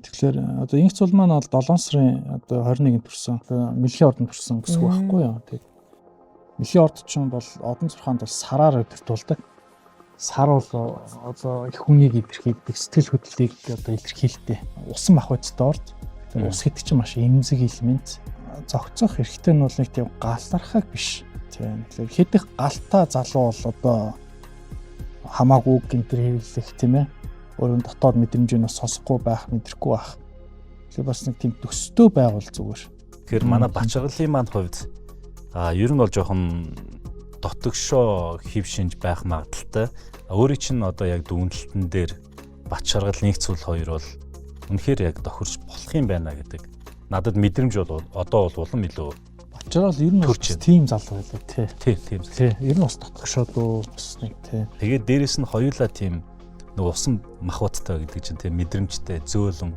Speaker 2: Тэгэхээр одоо инх цул маань бол 7 сарын одоо 21-нд төрсэн. Мэлхийн ордонд төрсэн бүсгүй байхгүй юу? Тэгээд мэлхийн орд чинь бол одон зурхаанд бол сараар өдөртүүлдэг. Сар бол одоо их хүнийг илэрхийлдэг, сэтгэл хөдлөлийг одоо илэрхийлдэг. Усан махбодтой орд. Тэгээд ус гэдэг чинь маш эмзэг элемент. Зогцох хэрэгтэй нь бол нэг тийм галархаг биш. Тийм. Тэгэхээр хэдих галтаа залуу бол одоо хамаагүй гинтер хэвлэх тийм ээ. Өөрөөр дотоод мэдрэмжийг нь сонсохгүй байх, мэдрэхгүй байх. Тэгэхээр бас нэг тийм төстэй байгуул зүгээр.
Speaker 7: Тэгэхээр манай бачгалын маань хувьд ер нь бол жоохон дотогшоо хэв шинж байх магадaltaй. Өөрийн чинь одоо яг дүгнэлтэн дээр бачгаргал нэгцүүл хоёр бол үнэхээр яг тохирч болох юм байна гэдэг. Надад мэдрэмж бол одоо бол улам илүү
Speaker 18: бачгаргал ер нь тийм залуу байлаа тий.
Speaker 7: Тийм.
Speaker 18: Ер нь бас дотогшоо бас нэг тий.
Speaker 7: Тэгээд дээрэс нь хоёулаа тийм нэг усан махбаттай гэдэг чинь тийм мэдрэмжтэй зөөлөн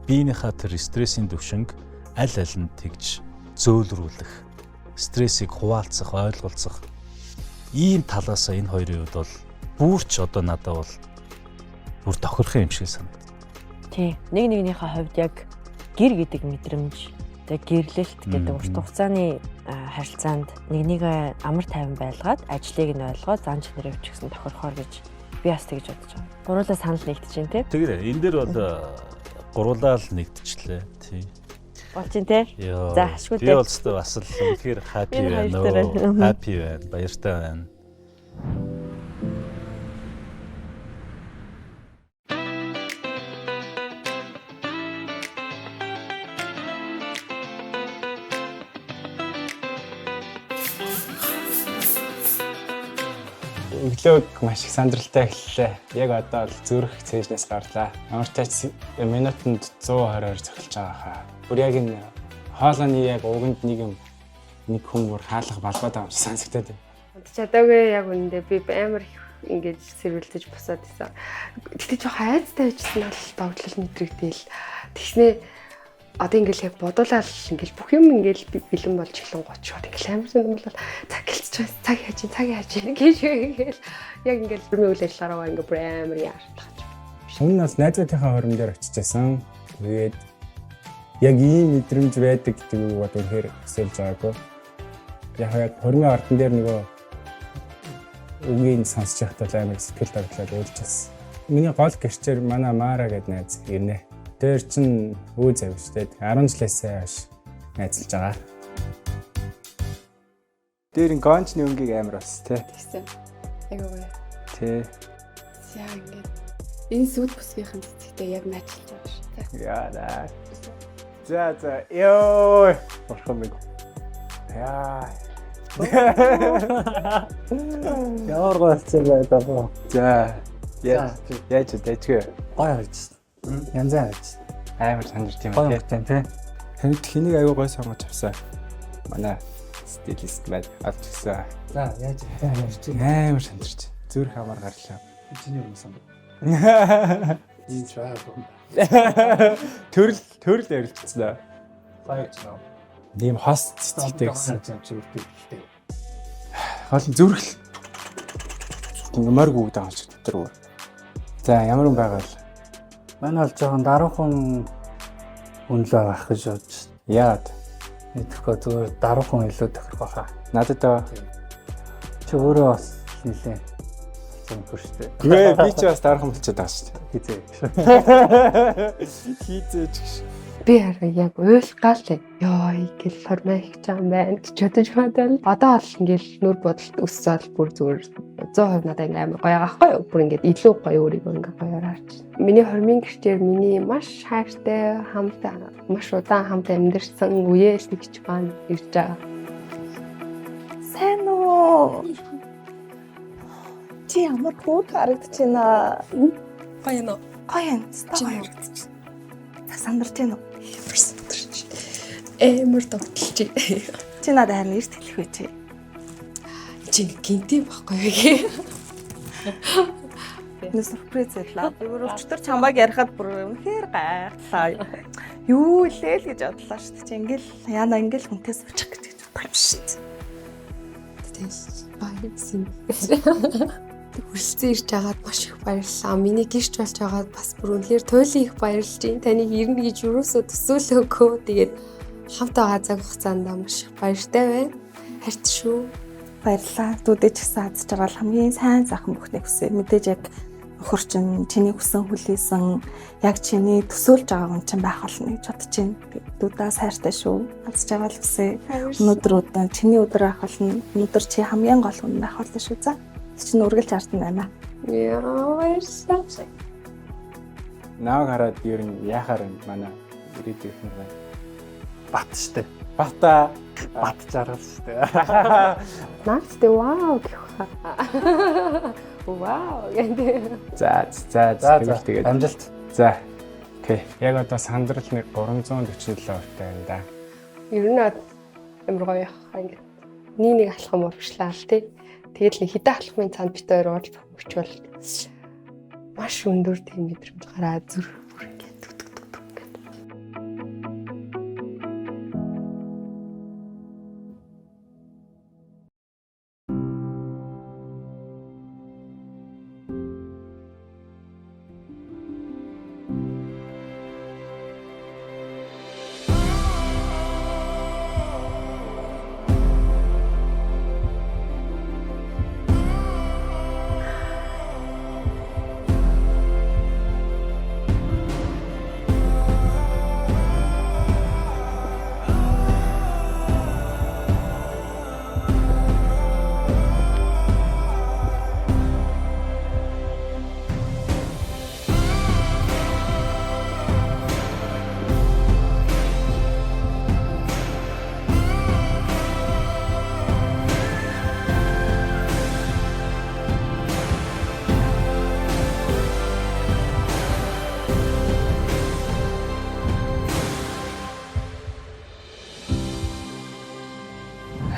Speaker 7: биенийхээ тэр стрессийн төвшинг аль нь тэгж зөөлрүүлэх, стрессийг хуваалцах, ойлголцох ийм талаас энэ хоёрын хувьд бол бүрч одоо надад бол бүр тохирох юм шиг санагдав.
Speaker 8: Тий. Нэгнийхээ хувьд яг гэр гэдэг мэдрэмж, тэг гэрлэлт гэдэг урт хугацааны харилцаанд нэгнийгээ амар тайван байлгаад ажлыг нь ойлгоод зан чанарыг ч гэсэн тохирохоор гэж би бас тэгж бодож байгаа. Гурлаа санал нэгдэж байна тий.
Speaker 7: Тэгэрэй. Энэ дээр бол гурлаа л нэгдчихлээ. Тий.
Speaker 8: Болж ин тий. За ашгүй тий.
Speaker 7: Би бол ч бас л үнэхээр happy байна. Happy байна. Баяртай байна.
Speaker 4: Өглөөг маш их сандралтай эхэллээ. Яг одоо л зүрх цээжнээс гарлаа. Ямар ч тач минутанд 120-оор цохилж байгаа хаа. Бүр яг энэ хоолойны яг уганд нэг хүмүүр хаалах балбаад байгаа юм сонсогдоод байна.
Speaker 13: Чадаагүй яг үнэндээ би амар их ингэж сэрвэлдэж босоод исэн. Тэгтээ жоохон айцтай байжсан бол догтлол мэдрэгдээл. Тэгснээ одоо ингээл яг бодуулаад ингээл бүх юм ингээл бэлэн болж эхлэн гоцшоод ингээл амар юм бол цаг гэлцэж цаг яаж гэж ингээл яг ингээл бүрмийн үйл ажиллагаараа ингээл амар яарлах.
Speaker 4: Өмнө нь найзуудынхаа хорон дээр очижсэн. Тэгээд яг ийм мэдрэмж байдаг гэдгийг бод үнэхээр хүсэлж байгаагүй. Яг хормын ордон дээр нөгөө үгийн сонсож байхдаа амар сэтгэл дагтлаад уйлжсэн. Миний гол гэрчээр манай Мара гэдэг найз ирнэ. Тэр чин үе завштай 10 жилээс хойш найзалж байгаа. Дээр ин гончны өнгийг амар бас тий.
Speaker 13: Тэгсэн. Айгуу.
Speaker 4: Тий.
Speaker 13: Яа ингэ. Энэ сүд бүсгийнхэн цэцэгтэй яг найзалж байгаа шүү.
Speaker 4: Яа. За ёо. Орхон минь. Яа. Ямар гоцсон байдаа. За. Яаж дэжгээ.
Speaker 18: Гой хайж. Янз хайж.
Speaker 4: Амар сандарч юм тий.
Speaker 18: Тий.
Speaker 4: Хэнд хэнийг аюу гой сонгож авсан. Манай стилист байд авчихсан.
Speaker 18: За яаж
Speaker 4: амар сандарч. Зүрх амар гарлаа.
Speaker 18: Чиний юм сан.
Speaker 4: Ийм чаа. Төрөл ярилцсан.
Speaker 18: Баяж нөө.
Speaker 4: Ийм хос цэцэгтэй гэсэн. Гол зүрх морг үг дааж дотор. За ямар юм байгаа вэ?
Speaker 18: Манай бол жоохон даруухан үнэлээ авах гэж бодож.
Speaker 4: Яад.
Speaker 18: Мэдхгүй зүгээр даруухан илүү тохирох байхаа.
Speaker 4: Надад
Speaker 18: чи өөрөө бас нэлээ юм хүрштэй.
Speaker 4: Гээ би ч бас даруухан болчиход байгаа шүү дээ. Хизээч гэж.
Speaker 13: Би хараа яг уйлгаалээ. Йоо гэл формаа их чам байна гэж бодож хадал. Одоо бол ингээл нүр бодолт өссөөл бүр зүгээр 100% надад ингээм амар гоё аахгүй юу? Бүр ингээд илүү гоё өөрийгөө ингээд гоёор харж. Миний хормын гэрчээр миний маш хайртай хамтаа маш удаан хамт амьдэрсэн үеэс нэг ч маань ирж байгаа.
Speaker 19: Сайн уу? Чи ямар хөөд харагдаж байна?
Speaker 13: Гоё нөө.
Speaker 19: Гоё юм. Харагдаж. Сандарч байна уу?
Speaker 13: Эмэр тогтолч.
Speaker 19: Чи надад харин эрт хэлэх үү чи?
Speaker 13: Чи гинти байхгүй юу?
Speaker 19: Нэг сюрприз байлаа. Бүр өчтөр чамайг ярихад бүр үнэхээр гайхлаа. Юу илээ л гэж бодлоо шүү дээ. Чи ингээл яана ингээл хүнтэй суучих гэж бодсон юм шүү дээ.
Speaker 13: Тэс баярсан. Хүрэлцэн ирж байгаад маш их баярлалаа. Миний гэрч болж байгаад бас бүр үнэхээр туйлын их баярлж байна. Таныг ирнэ гэж юусоо төсөөлөөгүй. Тэгээд хамт байгаа цаг хугацаанд маш их баяртай байна. Харт шүү.
Speaker 19: Баярлалаа. Дүүдээ ч гэсэн азж байгаа л хамгийн сайн сайхан бүхнийг хүсье. Мэдээж яг нөхөр чинь чиний хүсэн хүлээсэн яг чиний төсөөлж байгаа хүн чинь байх болно гэж бодож байна. Дүүдээ сайртай шүү. Азж байгаа л хүсье. Өнөөдөр удаа чиний өдөр байх болно. Өнөөдөр чи хамгийн гол хүн байх болно шүү. За. Чинь үргэлж артна байна.
Speaker 13: Яа, баярлалаа.
Speaker 4: Нааг хараад ер нь яхаар манай ирээдүйн байна.
Speaker 18: Бат штэ.
Speaker 4: Бата бат жаргал шүү дээ.
Speaker 13: Наагчтай вау гэх хаа. Вау гэдэг.
Speaker 4: За тэгээд
Speaker 18: амжилт.
Speaker 4: За. Окей. Яг одоо сандрал нэг 347 ортой байна да.
Speaker 13: Ер нь амар гоё яхаа ингэ. Нэг алхам урагшлаа л тий. Тэгэл нэг хідэ алхмын цаанд бит хоёр уулж өгчвөл маш өндөр тийм мэдрэмж гараа зүр бүр ингэ.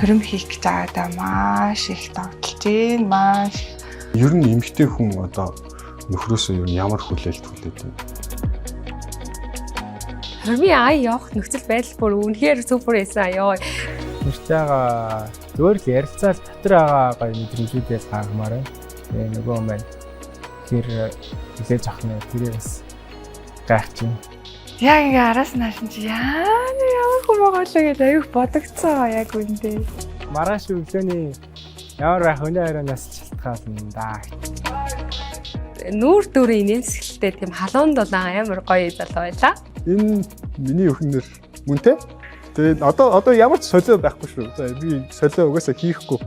Speaker 10: Хорим хийх гэж байгаадаа маш их тогтолж байна. Маш
Speaker 2: Ер нь эмэгтэй хүн одоо нөхрөөсөө ер нь ямар хүлээлт хүлээдэг вэ?
Speaker 13: Хормын ая явах нөхцөл байдал бүр үнэхээр супер байсан ёо.
Speaker 4: Мөрчаага зүгээр л ярилцаал дотор байгаа гоё мэдрэмжүүдээс хаагмаар байна. Тэгээ нөгөө маань тэр хилээж авах нэ тэрээ бас гайхаж байна.
Speaker 10: яг ингээ араас нааш чи ямар хүн байгаа л гэж аюух бодогцоо яг үндэ.
Speaker 4: Маргааш өглөөний ямар байх өнөө харaanаас шалтгаална да.
Speaker 13: Нүүр дүрийн инээмсэглэлтэй тийм халуунд бол амар гоё залуу байлаа.
Speaker 2: Энэ миний өхнөр мөн те. Тэгээд одоо ямар ч солио байхгүй шүү. За би солио угаасаа хийхгүй.